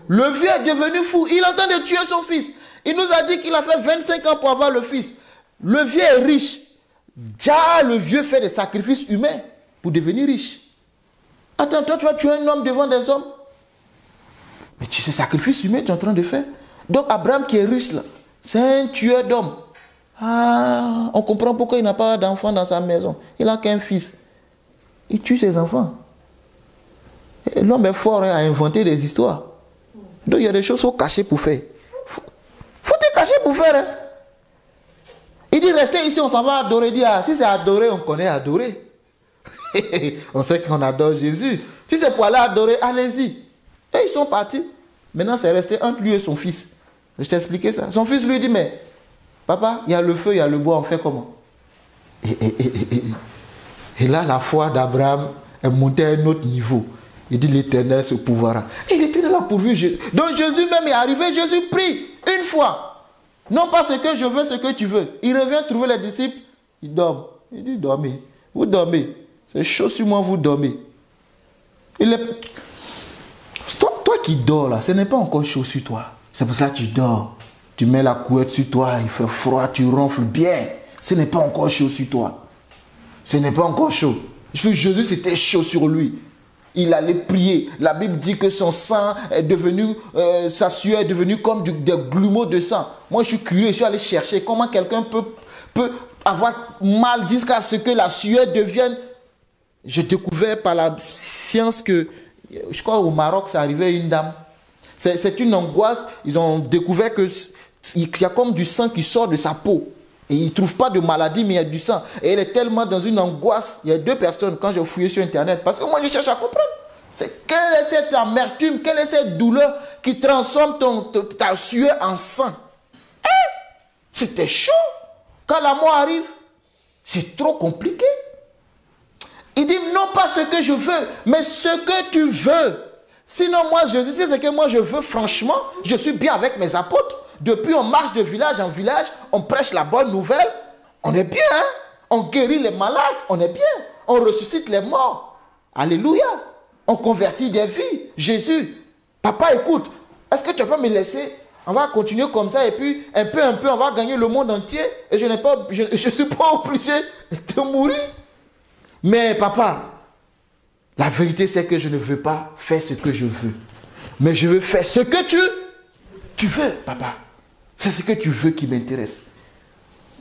Speaker 1: Le vieux est devenu fou. Il est en train de tuer son fils. Il nous a dit qu'il a fait 25 ans pour avoir le fils. Le vieux est riche. Déjà, le vieux fait des sacrifices humains pour devenir riche. Attends, toi, tu vas tuer un homme devant des hommes? Mais tu sais, sacrifice humain, tu es en train de faire. Donc, Abraham qui est riche, là, c'est un tueur d'hommes. Ah, on comprend pourquoi il n'a pas d'enfant dans sa maison. Il n'a qu'un fils. Il tue ses enfants. L'homme est fort à inventer des histoires. Donc, il y a des choses qu'il faut cacher pour faire. Faut te cacher pour faire. Hein? Il dit, restez ici, on s'en va adorer. Il dit, ah, si c'est adorer, on connaît adorer. On sait qu'on adore Jésus. Si c'est pour aller adorer, allez-y. Et ils sont partis. Maintenant, c'est resté entre lui et son fils. Je t'ai expliqué ça. Son fils lui dit, mais papa, il y a le feu, il y a le bois, on fait comment? Et là, la foi d'Abraham est montée à un autre niveau. Il dit, l'Éternel se pourvoira. Et l'Éternel a pourvu Jésus. Donc Jésus même est arrivé, Jésus prie une fois. Non pas ce que je veux, ce que tu veux. Il revient trouver les disciples. Il dort. Il dit, dormez. Vous dormez. C'est chaud sur moi, vous dormez. Toi qui dors là, ce n'est pas encore chaud sur toi. C'est pour ça que tu dors. Tu mets la couette sur toi, il fait froid, tu ronfles bien. Ce n'est pas encore chaud sur toi. Ce n'est pas encore chaud. Jésus, c'était chaud sur lui. Il allait prier. La Bible dit que son sang est devenu, sa sueur est devenue comme des grumeaux de sang. Moi, je suis curieux, je suis allé chercher comment quelqu'un peut avoir mal jusqu'à ce que la sueur devienne. J'ai découvert par la science que, je crois au Maroc, c'est arrivé à une dame. C'est une angoisse. Ils ont découvert qu'il y a comme du sang qui sort de sa peau. Et ils ne trouvent pas de maladie, mais il y a du sang. Et elle est tellement dans une angoisse. Il y a 2 personnes, quand j'ai fouillé sur Internet, parce que moi, je cherche à comprendre. Quelle est cette amertume, quelle est cette douleur qui transforme ta sueur en sang? C'était chaud. Quand la mort arrive, c'est trop compliqué. Il dit, non pas ce que je veux, mais ce que tu veux. Sinon, moi, Jésus, c'est ce que moi je veux, franchement, je suis bien avec mes apôtres. Depuis, on marche de village en village, on prêche la bonne nouvelle. On est bien, hein? On guérit les malades, on est bien. On ressuscite les morts. Alléluia. On convertit des vies. Jésus, papa, écoute, est-ce que tu peux me laisser? On va continuer comme ça et puis, un peu, on va gagner le monde entier. Et je ne suis pas obligé de mourir. Mais papa, la vérité c'est que je ne veux pas faire ce que je veux. Mais je veux faire ce que tu veux, papa. C'est ce que tu veux qui m'intéresse.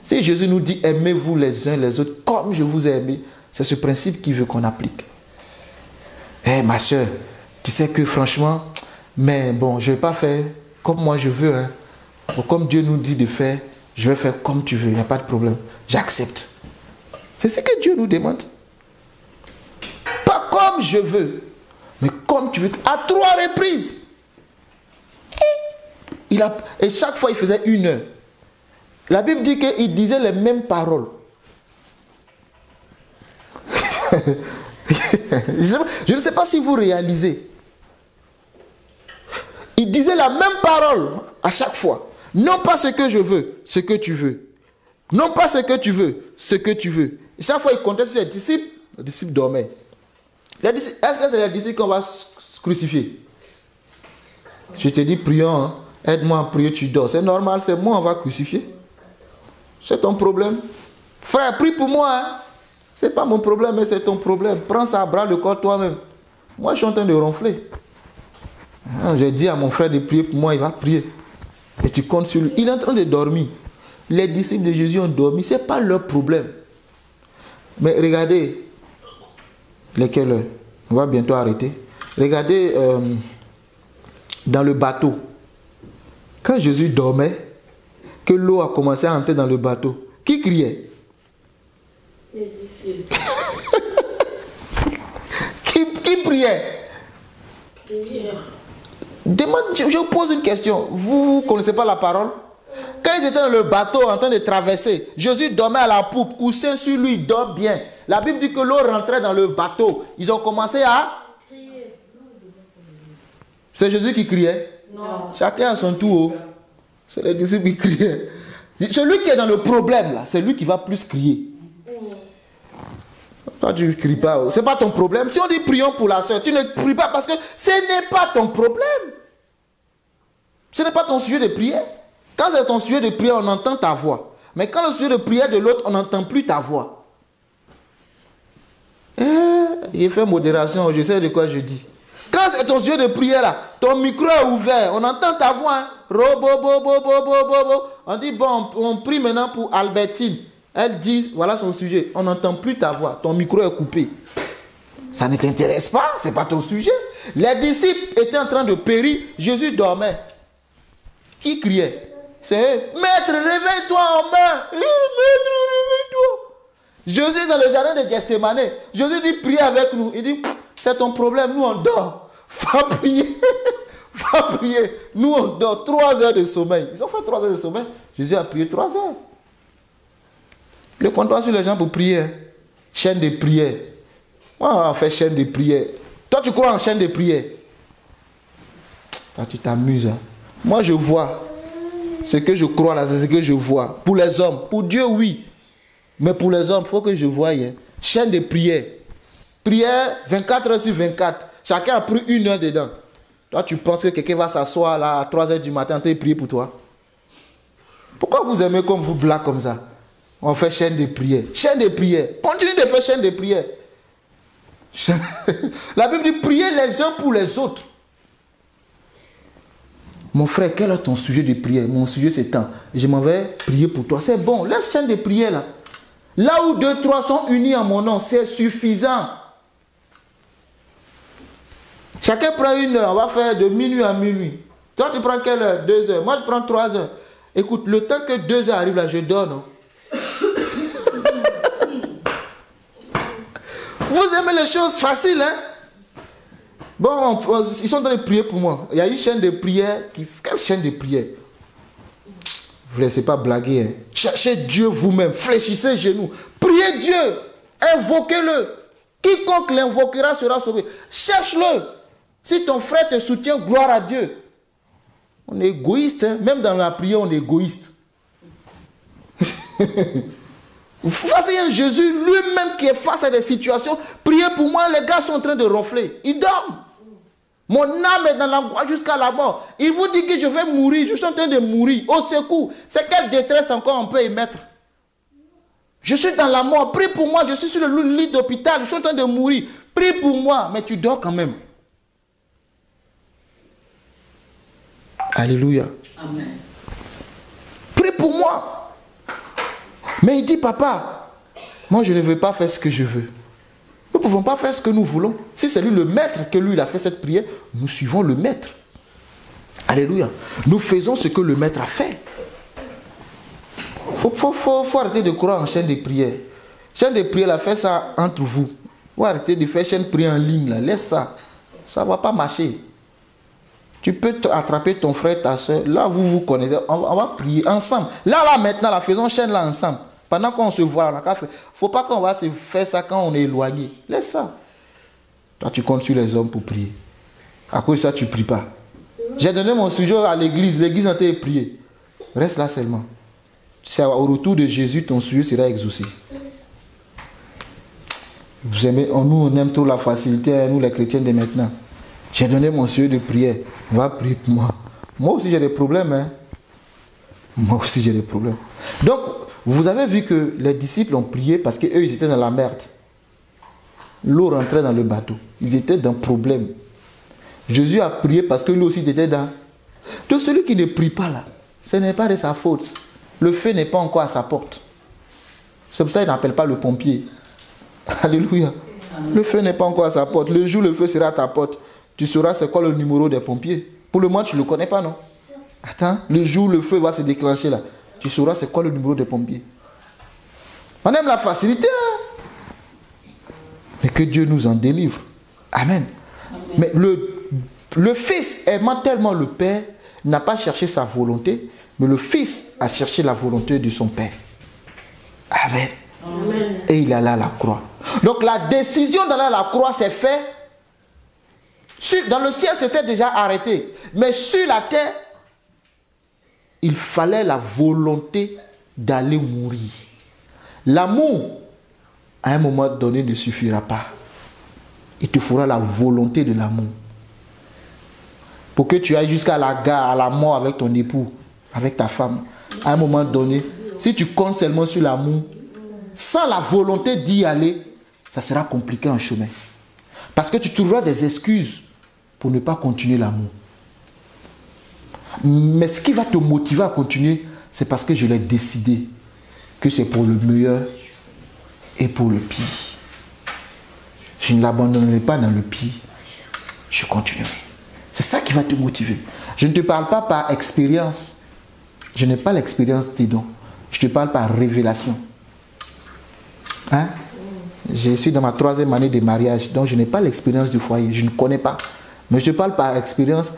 Speaker 1: Si Jésus nous dit aimez-vous les uns les autres comme je vous ai aimé, c'est ce principe qu'il veut qu'on applique. Eh ma soeur, tu sais que franchement, mais bon, je ne vais pas faire comme moi je veux. Hein. Comme Dieu nous dit de faire, je vais faire comme tu veux, il n'y a pas de problème. J'accepte. C'est ce que Dieu nous demande. Pas comme je veux, mais comme tu veux. À 3 reprises. Et chaque fois, il faisait 1 heure. La Bible dit qu'il disait les mêmes paroles. Je ne sais pas si vous réalisez. Il disait la même parole à chaque fois. Non pas ce que je veux, ce que tu veux. Non pas ce que tu veux, ce que tu veux. Et chaque fois, il comptait sur les disciples dormaient. Est-ce que c'est les disciples qu'on va crucifier? Je te dis, prions, hein. Aide-moi à prier, tu dors. C'est normal, c'est moi, on va crucifier. C'est ton problème. Frère, prie pour moi. Hein. Ce n'est pas mon problème, mais c'est ton problème. Prends ça à bras le corps toi-même. Moi, je suis en train de ronfler. J'ai dit à mon frère de prier pour moi, il va prier. Et tu comptes sur lui. Il est en train de dormir. Les disciples de Jésus ont dormi. Ce n'est pas leur problème. Mais regardez, lesquelles heures? On va bientôt arrêter. Regardez dans le bateau. Quand Jésus dormait, que l'eau a commencé à entrer dans le bateau, qui criait?
Speaker 3: Les disciples.
Speaker 1: Qui priait?
Speaker 3: Prière.
Speaker 1: Je vous pose une question. Vous ne connaissez pas la parole? Quand ils étaient dans le bateau en train de traverser, Jésus dormait à la poupe, couché sur lui, il dort bien. La Bible dit que l'eau rentrait dans le bateau. Ils ont commencé à
Speaker 3: Prier.
Speaker 1: C'est Jésus qui criait?
Speaker 3: Non.
Speaker 1: Chacun à son tour. C'est les disciples qui criaient. Celui qui est dans le problème, là, c'est lui qui va plus crier. Toi, tu ne cries pas. Ce n'est pas ton problème. Si on dit prions pour la soeur, tu ne pries pas parce que ce n'est pas ton problème. Ce n'est pas ton sujet de prière. Quand c'est ton sujet de prière, on entend ta voix. Mais quand le sujet de prière de l'autre, on n'entend plus ta voix. Il fait modération, je sais de quoi je dis. Quand c'est ton sujet de prière là, ton micro est ouvert, on entend ta voix. Hein? On dit bon, on prie maintenant pour Albertine. Elle dit, voilà son sujet. On n'entend plus ta voix, ton micro est coupé. Ça ne t'intéresse pas, c'est pas ton sujet. Les disciples étaient en train de périr, Jésus dormait. Qui criait? C'est eux. Maître, réveille-toi en main. Maître, réveille-toi. Jésus dans le jardin de Gethsemane. Jésus dit, prie avec nous. Il dit, c'est ton problème, nous on dort. Va prier. Va prier. Nous on dort. 3 heures de sommeil. Ils ont fait 3 heures de sommeil. Jésus a prié 3 heures. Ne compte pas sur les gens pour prier. Chaîne de prière. Moi, on fait chaîne de prière. Toi, tu crois en chaîne de prière? Toi, tu t'amuses. Hein? Moi, je vois. Ce que je crois là, c'est ce que je vois. Pour les hommes. Pour Dieu, oui. Mais pour les hommes, il faut que je voie. Hein? Chaîne de prière. Prière 24 heures sur 24. Chacun a pris 1 heure dedans. Toi, tu penses que quelqu'un va s'asseoir là à 3 heures du matin et prier pour toi? Pourquoi vous aimez comme vous blaguez comme ça? On fait chaîne de prière. Chaîne de prière. Continue de faire chaîne de prière. La Bible dit priez les uns pour les autres. Mon frère, quel est ton sujet de prière? Mon sujet c'est tant. Je m'en vais prier pour toi. C'est bon, laisse chaîne de prière là. Là où 2, 3 sont unis en mon nom, c'est suffisant. Chacun prend 1 heure. On va faire de minuit à minuit. Toi, tu prends quelle heure? 2 heures. Moi, je prends 3 heures. Écoute, le temps que 2 heures arrivent là, je dors, non? Vous aimez les choses faciles, hein? Bon, ils sont en train de prier pour moi. Il y a une chaîne de prière. Quelle chaîne de prière? Vous ne laissez pas blaguer. Hein? Cherchez Dieu vous-même. Fléchissez genoux. Priez Dieu. Invoquez-le. Quiconque l'invoquera sera sauvé. Cherche-le. Si ton frère te soutient, gloire à Dieu. On est égoïste. Hein? Même dans la prière, on est égoïste. Voici un Jésus lui-même qui est face à des situations. Priez pour moi, les gars sont en train de ronfler. Ils dorment. Mon âme est dans l'angoisse jusqu'à la mort. Il vous dit que je vais mourir. Je suis en train de mourir. Au secours. C'est quelle détresse encore on peut émettre? Je suis dans la mort. Prie pour moi. Je suis sur le lit d'hôpital. Je suis en train de mourir. Prie pour moi. Mais tu dors quand même. Alléluia.
Speaker 3: Amen.
Speaker 1: Prie pour moi. Mais il dit, papa, moi je ne veux pas faire ce que je veux. Nous ne pouvons pas faire ce que nous voulons. Si c'est lui le maître, que lui il a fait cette prière, nous suivons le maître. Alléluia. Nous faisons ce que le maître a fait. Faut arrêter de croire en chaîne de prière. Chaîne de prière, là, faites ça entre vous. Faut arrêter de faire chaîne de prière en ligne, là. Laisse ça. Ça ne va pas marcher. Tu peux attraper ton frère, ta soeur. Là, vous connaissez. On va prier ensemble. Là, maintenant, la faisons chaîne là ensemble. Pendant qu'on se voit, il ne faut pas qu'on va se faire ça quand on est éloigné. Laisse ça. Toi, tu comptes sur les hommes pour prier. À cause de ça, tu ne pries pas. J'ai donné mon sujet à l'église. L'église a été priée. Reste là seulement. Au retour de Jésus, ton sujet sera exaucé. Vous aimez, nous, on aime trop la facilité, nous, les chrétiens de maintenant. J'ai donné mon sujet de prière. On va prier pour moi. Moi aussi, j'ai des problèmes. Hein? Moi aussi, j'ai des problèmes. Donc, vous avez vu que les disciples ont prié parce qu'eux, ils étaient dans la merde. L'eau rentrait dans le bateau. Ils étaient dans le problème. Jésus a prié parce que lui aussi, il était dans... Donc, celui qui ne prie pas là, ce n'est pas de sa faute. Le feu n'est pas encore à sa porte. C'est pour ça qu'il n'appelle pas le pompier. Alléluia. Le feu n'est pas encore à sa porte. Le jour, le feu sera à ta porte. Tu sauras c'est quoi le numéro des pompiers. Pour le moment, tu ne le connais pas, non? Attends, le jour, le feu va se déclencher là. tu sauras c'est quoi le numéro des pompiers. On aime la facilité, hein? Mais que Dieu nous en délivre. Amen. Amen. Mais le Fils, aimant tellement le Père, n'a pas cherché sa volonté, mais le Fils a cherché la volonté de son Père. Amen. Amen. Et il alla à la croix. Donc la décision d'aller à la croix s'est faite. Dans le ciel, c'était déjà arrêté. Mais sur la terre, il fallait la volonté d'aller mourir. L'amour, à un moment donné, ne suffira pas. Il te faudra la volonté de l'amour. Pour que tu ailles jusqu'à la gare, à la mort avec ton époux, avec ta femme. À un moment donné, si tu comptes seulement sur l'amour, sans la volonté d'y aller, ça sera compliqué en chemin. Parce que tu trouveras des excuses pour ne pas continuer l'amour. Mais ce qui va te motiver à continuer, c'est parce que je l'ai décidé que c'est pour le meilleur et pour le pire. Je ne l'abandonnerai pas dans le pire. Je continuerai. C'est ça qui va te motiver. Je ne te parle pas par expérience. Je n'ai pas l'expérience des dons. Je te parle par révélation. Hein? Je suis dans ma 3e année de mariage, donc je n'ai pas l'expérience du foyer. Je ne connais pas. Mais je te parle par expérience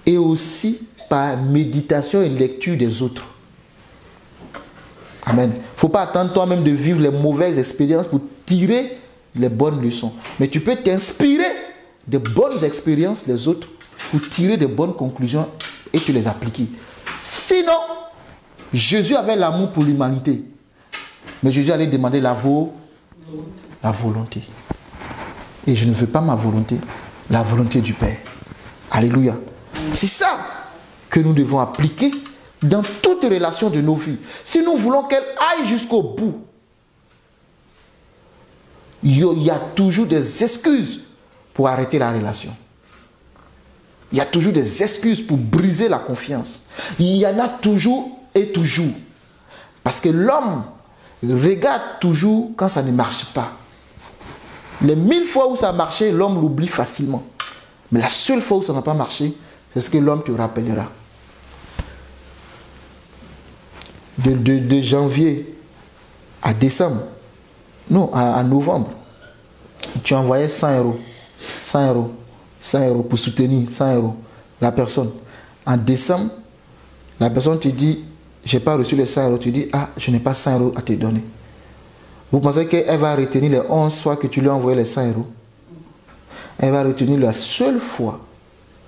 Speaker 1: et aussi par méditation et lecture des autres. Amen. Il ne faut pas attendre toi-même de vivre les mauvaises expériences pour tirer les bonnes leçons. Mais tu peux t'inspirer des bonnes expériences des autres pour tirer de bonnes conclusions et te les appliquer. Sinon, Jésus avait l'amour pour l'humanité. Mais Jésus allait demander la volonté. Et je ne veux pas ma volonté, la volonté du Père. Alléluia. C'est ça que nous devons appliquer dans toute relation de nos vies. Si nous voulons qu'elle aille jusqu'au bout, il y a toujours des excuses pour arrêter la relation. Il y a toujours des excuses pour briser la confiance. Il y en a toujours et toujours. Parce que l'homme regarde toujours quand ça ne marche pas. Les 1000 fois où ça a marché, l'homme l'oublie facilement. Mais la seule fois où ça n'a pas marché, c'est ce que l'homme te rappellera. De janvier à décembre, non, à novembre, tu envoyais 100 euros, 100 euros, 100 euros pour soutenir 100 euros la personne. En décembre, la personne te dit, je n'ai pas reçu les 100 euros. Tu dis, ah, je n'ai pas 100 euros à te donner. Vous pensez qu'elle va retenir les 11 fois que tu lui as envoyé les 100 euros? Elle va retenir la seule fois,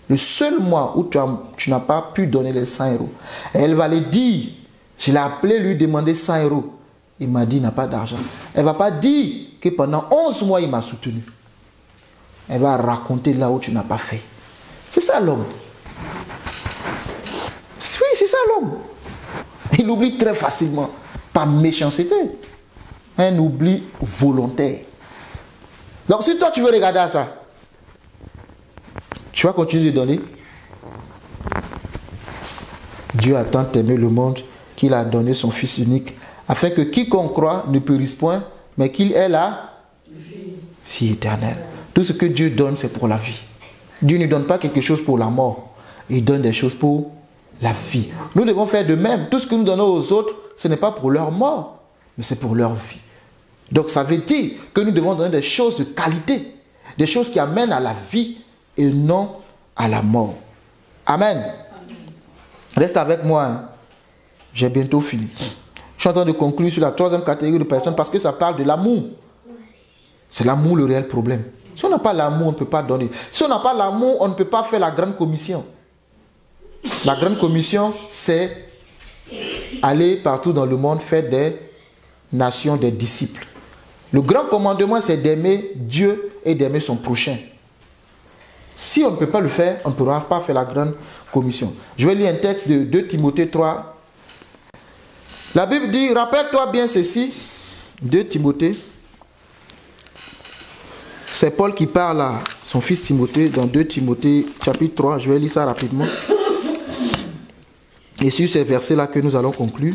Speaker 1: le seul mois où tu n'as pas pu donner les 100 euros. Elle va le dire, je l'ai appelé lui demander 100 euros. Il m'a dit, il n'a pas d'argent. Elle ne va pas dire que pendant 11 mois, il m'a soutenu. Elle va raconter là où tu n'as pas fait. C'est ça l'homme. Oui, c'est ça l'homme. Il oublie très facilement. Par méchanceté. Un oubli volontaire. Donc si toi tu veux regarder à ça, tu vas continuer de donner. Dieu a tant aimé le monde qu'il a donné son Fils unique, afin que quiconque croit ne périsse point, mais qu'il ait la vie éternelle. Tout ce que Dieu donne, c'est pour la vie. Dieu ne donne pas quelque chose pour la mort. Il donne des choses pour la vie. Nous devons faire de même. Tout ce que nous donnons aux autres, ce n'est pas pour leur mort, mais c'est pour leur vie. Donc ça veut dire que nous devons donner des choses de qualité, des choses qui amènent à la vie et non à la mort. Amen. Amen. Reste avec moi. Hein. J'ai bientôt fini. Je suis en train de conclure sur la 3e catégorie de personnes parce que ça parle de l'amour. C'est l'amour le réel problème. Si on n'a pas l'amour, on ne peut pas donner. Si on n'a pas l'amour, on ne peut pas faire la grande commission. La grande commission, c'est aller partout dans le monde faire des nations, des disciples. Le grand commandement, c'est d'aimer Dieu et d'aimer son prochain. Si on ne peut pas le faire, on ne pourra pas faire la grande commission. Je vais lire un texte de 2 Timothée 3. La Bible dit, rappelle-toi bien ceci, 2 Timothée. C'est Paul qui parle à son fils Timothée dans 2 Timothée chapitre 3. Je vais lire ça rapidement. Et sur ces versets-là que nous allons conclure.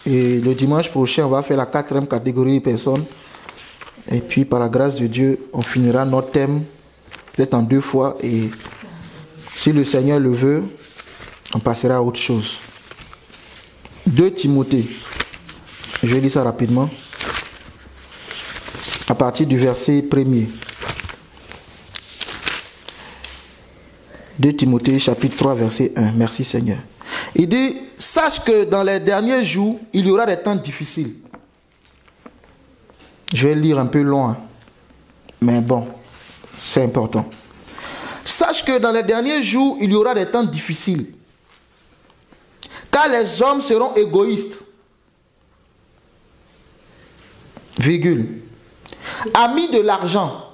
Speaker 1: Et le dimanche prochain, on va faire la 4e catégorie de personnes. Et puis, par la grâce de Dieu, on finira notre thème peut-être en 2 fois. Et si le Seigneur le veut, on passera à autre chose. 2 Timothée. Je vais lire ça rapidement. À partir du verset 1er. 2 Timothée chapitre 3 verset 1. Merci Seigneur. Il dit, sache que dans les derniers jours, il y aura des temps difficiles. Je vais lire un peu loin. Mais bon, c'est important. Sache que dans les derniers jours, il y aura des temps difficiles. Car les hommes seront égoïstes. Virgule. Amis de l'argent.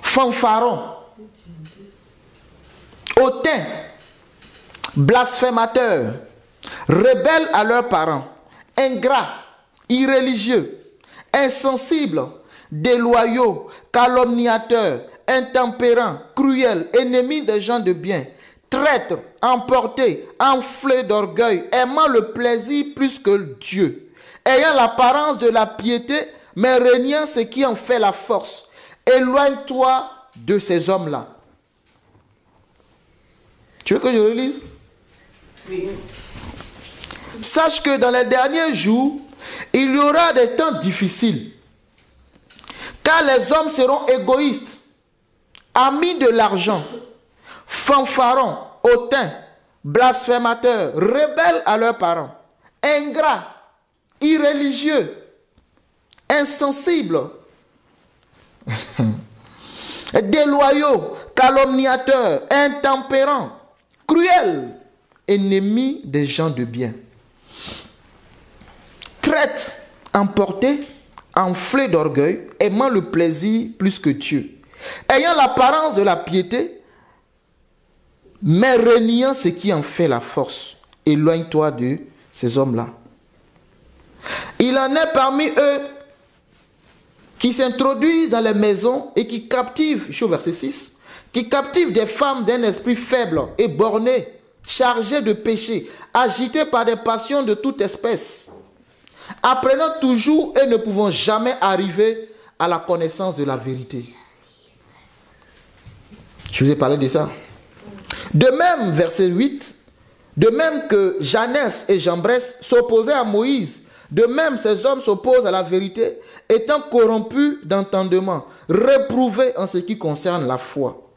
Speaker 1: Fanfarons. Hautains. Blasphémateurs. Rebelles à leurs parents. Ingrats. Irréligieux. Insensibles. Déloyaux. Calomniateurs. Intempérants, cruels, ennemis des gens de bien, traîtres, emportés, enflés d'orgueil, aimant le plaisir plus que Dieu, ayant l'apparence de la piété, mais reniant ce qui en fait la force. Éloigne-toi de ces hommes-là. Tu veux que je relise? Oui. Sache que dans les derniers jours, il y aura des temps difficiles, car les hommes seront égoïstes, amis de l'argent, fanfarons, hautains, blasphémateurs, rebelles à leurs parents, ingrats, irréligieux, insensibles, déloyaux, calomniateurs, intempérants, cruels, ennemis des gens de bien, traîtres, emportés, enflés d'orgueil, aimant le plaisir plus que Dieu, ayant l'apparence de la piété, mais reniant ce qui en fait la force. Éloigne-toi de ces hommes-là. Il en est parmi eux qui s'introduisent dans les maisons et qui captivent, je suis au verset 6, qui captivent des femmes d'un esprit faible et borné, chargées de péché, agitées par des passions de toute espèce, apprenant toujours et ne pouvant jamais arriver à la connaissance de la vérité. Je vous ai parlé de ça. De même, verset 8, de même que Janès et Jambres s'opposaient à Moïse, de même ces hommes s'opposent à la vérité, étant corrompus d'entendement, réprouvés en ce qui concerne la foi.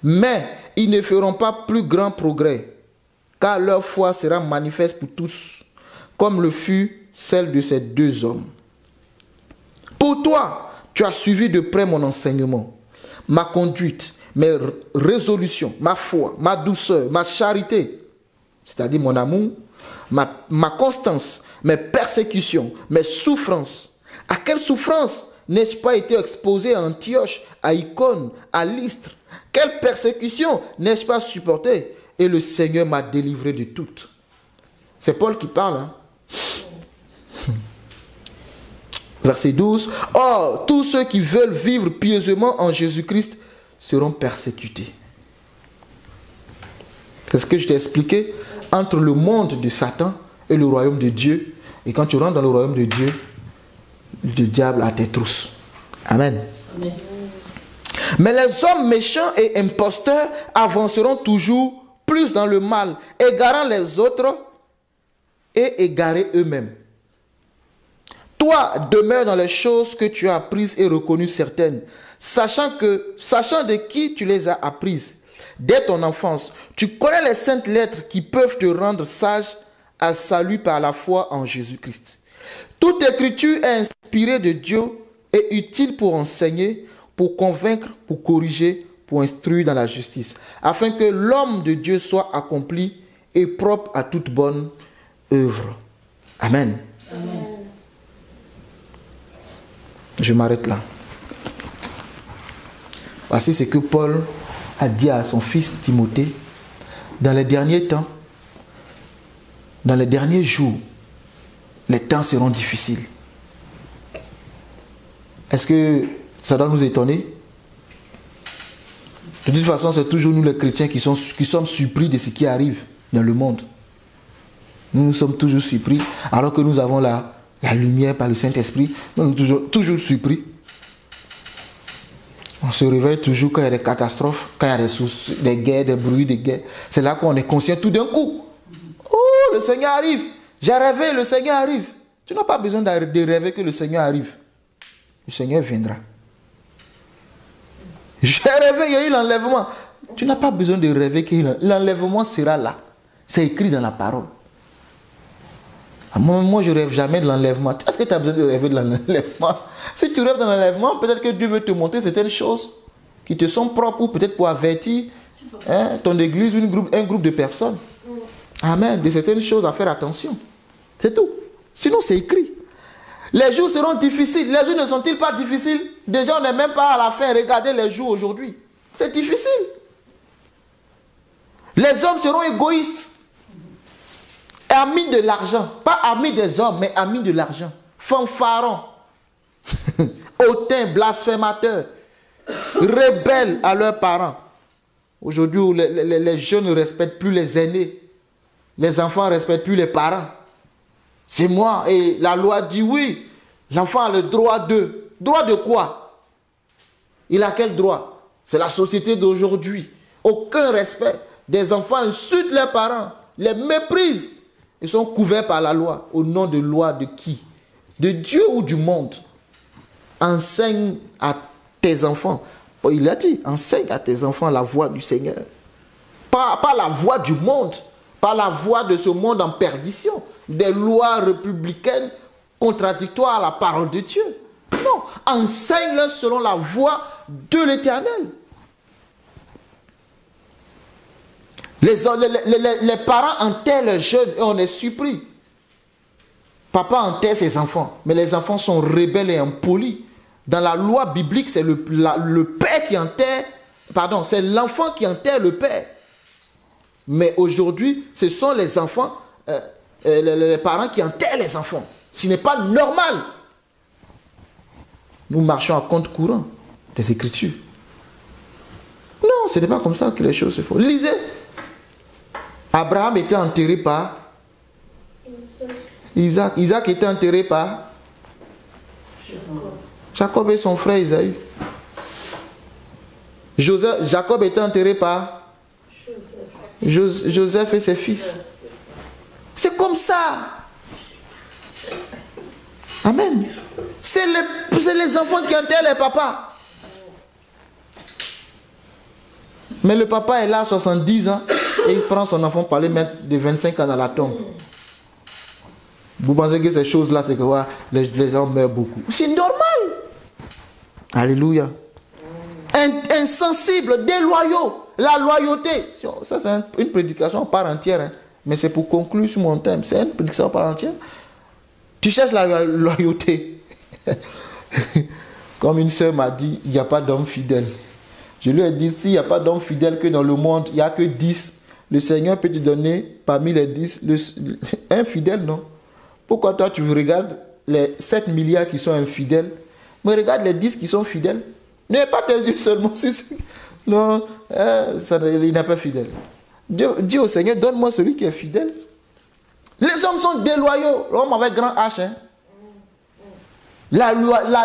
Speaker 1: Mais ils ne feront pas plus grand progrès, car leur foi sera manifeste pour tous, comme le fut celle de ces deux hommes. Pour toi, tu as suivi de près mon enseignement, ma conduite, mes résolutions, ma foi, ma douceur, ma charité, c'est-à-dire mon amour, ma constance, mes persécutions, mes souffrances. À quelle souffrance n'ai-je pas été exposé à Antioche, à Icône, à Lystre? Quelle persécution n'ai-je pas supporté? Et le Seigneur m'a délivré de toutes. C'est Paul qui parle. Hein? Verset 12. Or, tous ceux qui veulent vivre pieusement en Jésus-Christ seront persécutés. C'est ce que je t'ai expliqué entre le monde de Satan et le royaume de Dieu. Et quand tu rentres dans le royaume de Dieu, le diable a tes trousses. Amen. Amen. Mais les hommes méchants et imposteurs avanceront toujours plus dans le mal, égarant les autres et égarés eux-mêmes. Toi, demeure dans les choses que tu as apprises et reconnues certaines, sachant de qui tu les as apprises. Dès ton enfance, tu connais les saintes lettres qui peuvent te rendre sage à salut par la foi en Jésus-Christ. Toute écriture est inspirée de Dieu et utile pour enseigner, pour convaincre, pour corriger, pour instruire dans la justice, afin que l'homme de Dieu soit accompli et propre à toute bonne œuvre. Amen. Amen. Je m'arrête là. Voici ce que Paul a dit à son fils Timothée. Dans les derniers temps, dans les derniers jours, les temps seront difficiles. Est-ce que ça doit nous étonner? De toute façon, c'est toujours nous les chrétiens qui sommes surpris de ce qui arrive dans le monde. Nous sommes toujours surpris, alors que nous avons la lumière par le Saint-Esprit. Nous sommes toujours surpris. On se réveille toujours quand il y a des catastrophes, quand il y a des guerres, des bruits de guerre. C'est là qu'on est conscient tout d'un coup. Oh, le Seigneur arrive. j'ai rêvé, le Seigneur arrive. Tu n'as pas besoin de rêver que le Seigneur arrive. Le Seigneur viendra. J'ai rêvé, il y a eu l'enlèvement. Tu n'as pas besoin de rêver que l'enlèvement sera là. C'est écrit dans la parole. Moi, je ne rêve jamais de l'enlèvement. Est-ce que tu as besoin de rêver de l'enlèvement? Si tu rêves de l'enlèvement, peut-être que Dieu veut te montrer certaines choses qui te sont propres ou peut-être pour avertir ton église ou un groupe de personnes. Amen. De certaines choses à faire attention. C'est tout. Sinon, c'est écrit. Les jours seront difficiles. Les jours ne sont-ils pas difficiles? Déjà, on n'est même pas à la fin. Regardez les jours aujourd'hui. C'est difficile. Les hommes seront égoïstes. Amis de l'argent. Pas amis des hommes, mais amis de l'argent. Fanfarons. Hautains, blasphémateurs. Rebelles à leurs parents. Aujourd'hui, les jeunes ne respectent plus les aînés. Les enfants ne respectent plus les parents. C'est moi. Et la loi dit oui. L'enfant a le droit de. Droit de quoi? Il a quel droit? C'est la société d'aujourd'hui. Aucun respect. Des enfants insultent leurs parents. Les méprisent. Ils sont couverts par la loi. Au nom de loi de qui? De Dieu ou du monde? Enseigne à tes enfants. Il a dit, enseigne à tes enfants la voie du Seigneur. Pas la voie du monde. Pas la voie de ce monde en perdition. Des lois républicaines contradictoires à la parole de Dieu. Non, enseigne-leur selon la voie de l'Éternel. Les parents enterrent leurs jeunes et on est surpris. Papa enterre ses enfants, mais les enfants sont rebelles et impolis. Dans la loi biblique, c'est le père qui enterre, pardon, c'est l'enfant qui enterre le père. Mais aujourd'hui, ce sont les enfants, les parents qui enterrent les enfants. Ce n'est pas normal. Nous marchons à compte courant des Écritures. Non, ce n'est pas comme ça que les choses se font. Lisez. Abraham était enterré par Isaac. Isaac était enterré par Jacob et son frère Isaïe. Jacob était enterré par Joseph et ses fils. C'est comme ça. Amen. C'est les enfants qui enterrent les papas. Mais le papa est là à 70 ans et il prend son enfant pour aller mettre de 25 ans dans la tombe. Vous pensez que ces choses-là, c'est que les gens meurent beaucoup. C'est normal. Alléluia. Insensibles, déloyaux. La loyauté. Ça, c'est une prédication à part entière. Hein. Mais c'est pour conclure sur mon thème. C'est une prédication à part entière. Tu cherches la loyauté. Comme une soeur m'a dit, il n'y a pas d'homme fidèle. Je lui ai dit, s'il n'y a pas d'homme fidèle que dans le monde, il n'y a que 10. Le Seigneur peut te donner, parmi les 10, un fidèle, non? Pourquoi toi, tu regardes les 7 milliards qui sont infidèles, mais regarde les 10 qui sont fidèles? N'ayez pas tes yeux seulement. Non, il n'est pas fidèle. Dis au Seigneur, donne-moi celui qui est fidèle. Les hommes sont déloyaux. L'homme avec grand H. Hein? La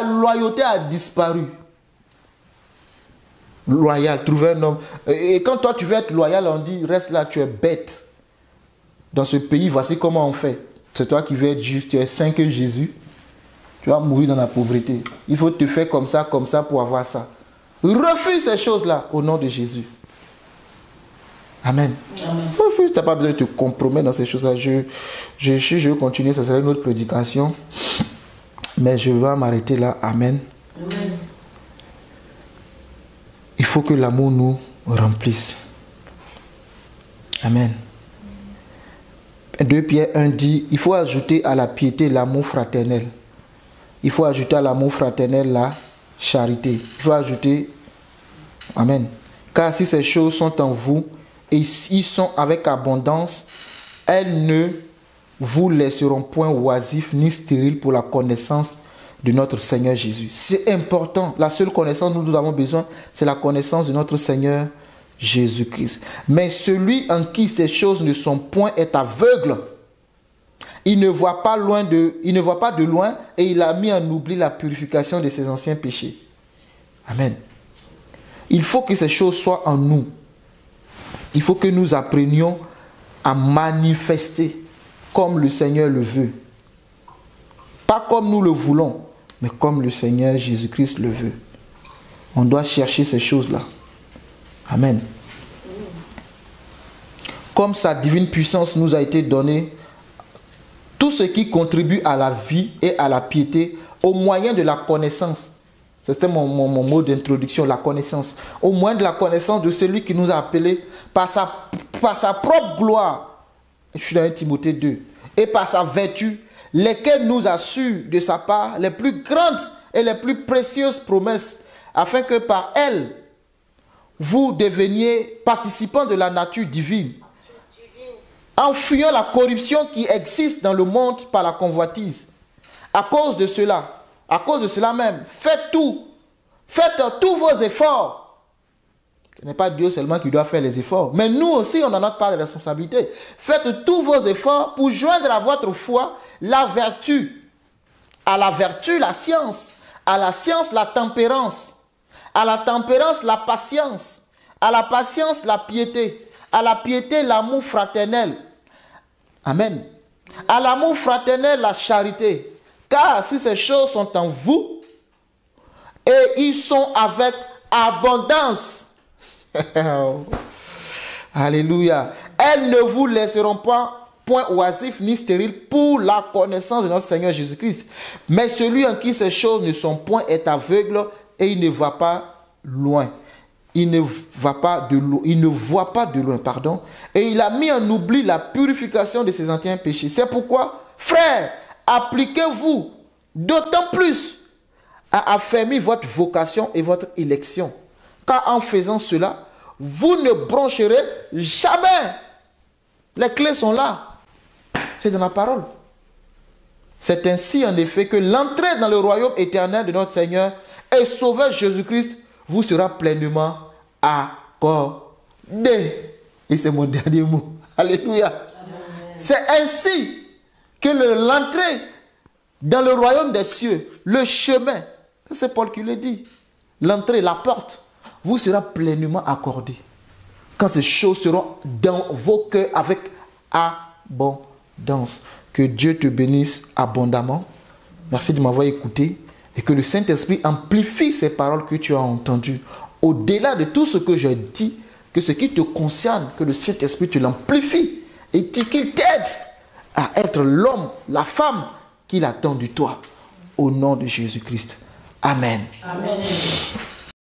Speaker 1: loyauté a disparu. Loyal, trouver un homme. Et quand toi tu veux être loyal, on dit reste là, tu es bête. Dans ce pays, voici comment on fait. C'est toi qui veux être juste, tu es saint que Jésus. Tu vas mourir dans la pauvreté. Il faut te faire comme ça pour avoir ça. Refuse ces choses-là au nom de Jésus. Amen. Refuse, tu n'as pas besoin de te compromettre dans ces choses-là. Je vais continuer, ça sera une autre prédication. Mais je vais m'arrêter là. Amen. Amen. Il faut que l'amour nous remplisse. Amen. 2 Pierre 1 dit, il faut ajouter à la piété l'amour fraternel. Il faut ajouter à l'amour fraternel la charité. Il faut ajouter, amen. Car si ces choses sont en vous et ils sont avec abondance, elles ne vous laisseront point oisifs ni stériles pour la connaissance de notre Seigneur Jésus. C'est important. La seule connaissance dont nous avons besoin, c'est la connaissance de notre Seigneur Jésus-Christ. Mais celui en qui ces choses ne sont point est aveugle. Il ne voit pas de loin et il a mis en oubli la purification de ses anciens péchés. Amen. Il faut que ces choses soient en nous. Il faut que nous apprenions à manifester comme le Seigneur le veut. Pas comme nous le voulons, mais comme le Seigneur Jésus-Christ le veut. On doit chercher ces choses-là. Amen. Comme sa divine puissance nous a été donnée, tout ce qui contribue à la vie et à la piété au moyen de la connaissance. C'était mon mot d'introduction, la connaissance. Au moyen de la connaissance de celui qui nous a appelés par sa propre gloire. Je suis dans 1 Timothée 2. Et par sa vertu, lesquelles nous assurent de sa part les plus grandes et les plus précieuses promesses, afin que par elles, vous deveniez participants de la nature divine, en fuyant la corruption qui existe dans le monde par la convoitise. À cause de cela même, faites tous vos efforts. Ce n'est pas Dieu seulement qui doit faire les efforts, mais nous aussi, on en a notre part de responsabilité. Faites tous vos efforts pour joindre à votre foi la vertu, à la vertu la science, à la science la tempérance, à la tempérance la patience, à la patience la piété, à la piété l'amour fraternel. Amen. À l'amour fraternel la charité. Car si ces choses sont en vous, et ils sont avec abondance, alléluia, elles ne vous laisseront pas point oisif ni stérile pour la connaissance de notre Seigneur Jésus-Christ. Mais celui en qui ces choses ne sont point est aveugle et il ne va pas loin. Il ne voit pas de loin, pardon. Et il a mis en oubli la purification de ses anciens péchés. C'est pourquoi, frères, appliquez-vous d'autant plus à affermir votre vocation et votre élection. Car en faisant cela, vous ne broncherez jamais. Les clés sont là. C'est dans la parole. C'est ainsi en effet que l'entrée dans le royaume éternel de notre Seigneur et Sauveur Jésus-Christ vous sera pleinement accordé. Et c'est mon dernier mot. Alléluia. C'est ainsi que l'entrée dans le royaume des cieux, le chemin, c'est Paul qui le dit, l'entrée, la porte, vous sera pleinement accordée. Quand ces choses seront dans vos cœurs avec abondance. Que Dieu te bénisse abondamment. Merci de m'avoir écouté. Et que le Saint-Esprit amplifie ces paroles que tu as entendues. Au-delà de tout ce que j'ai dit, que ce qui te concerne, que le Saint-Esprit te l'amplifie. Et qu'il t'aide à être l'homme, la femme qu'il attend de toi. Au nom de Jésus-Christ. Amen.
Speaker 3: Amen.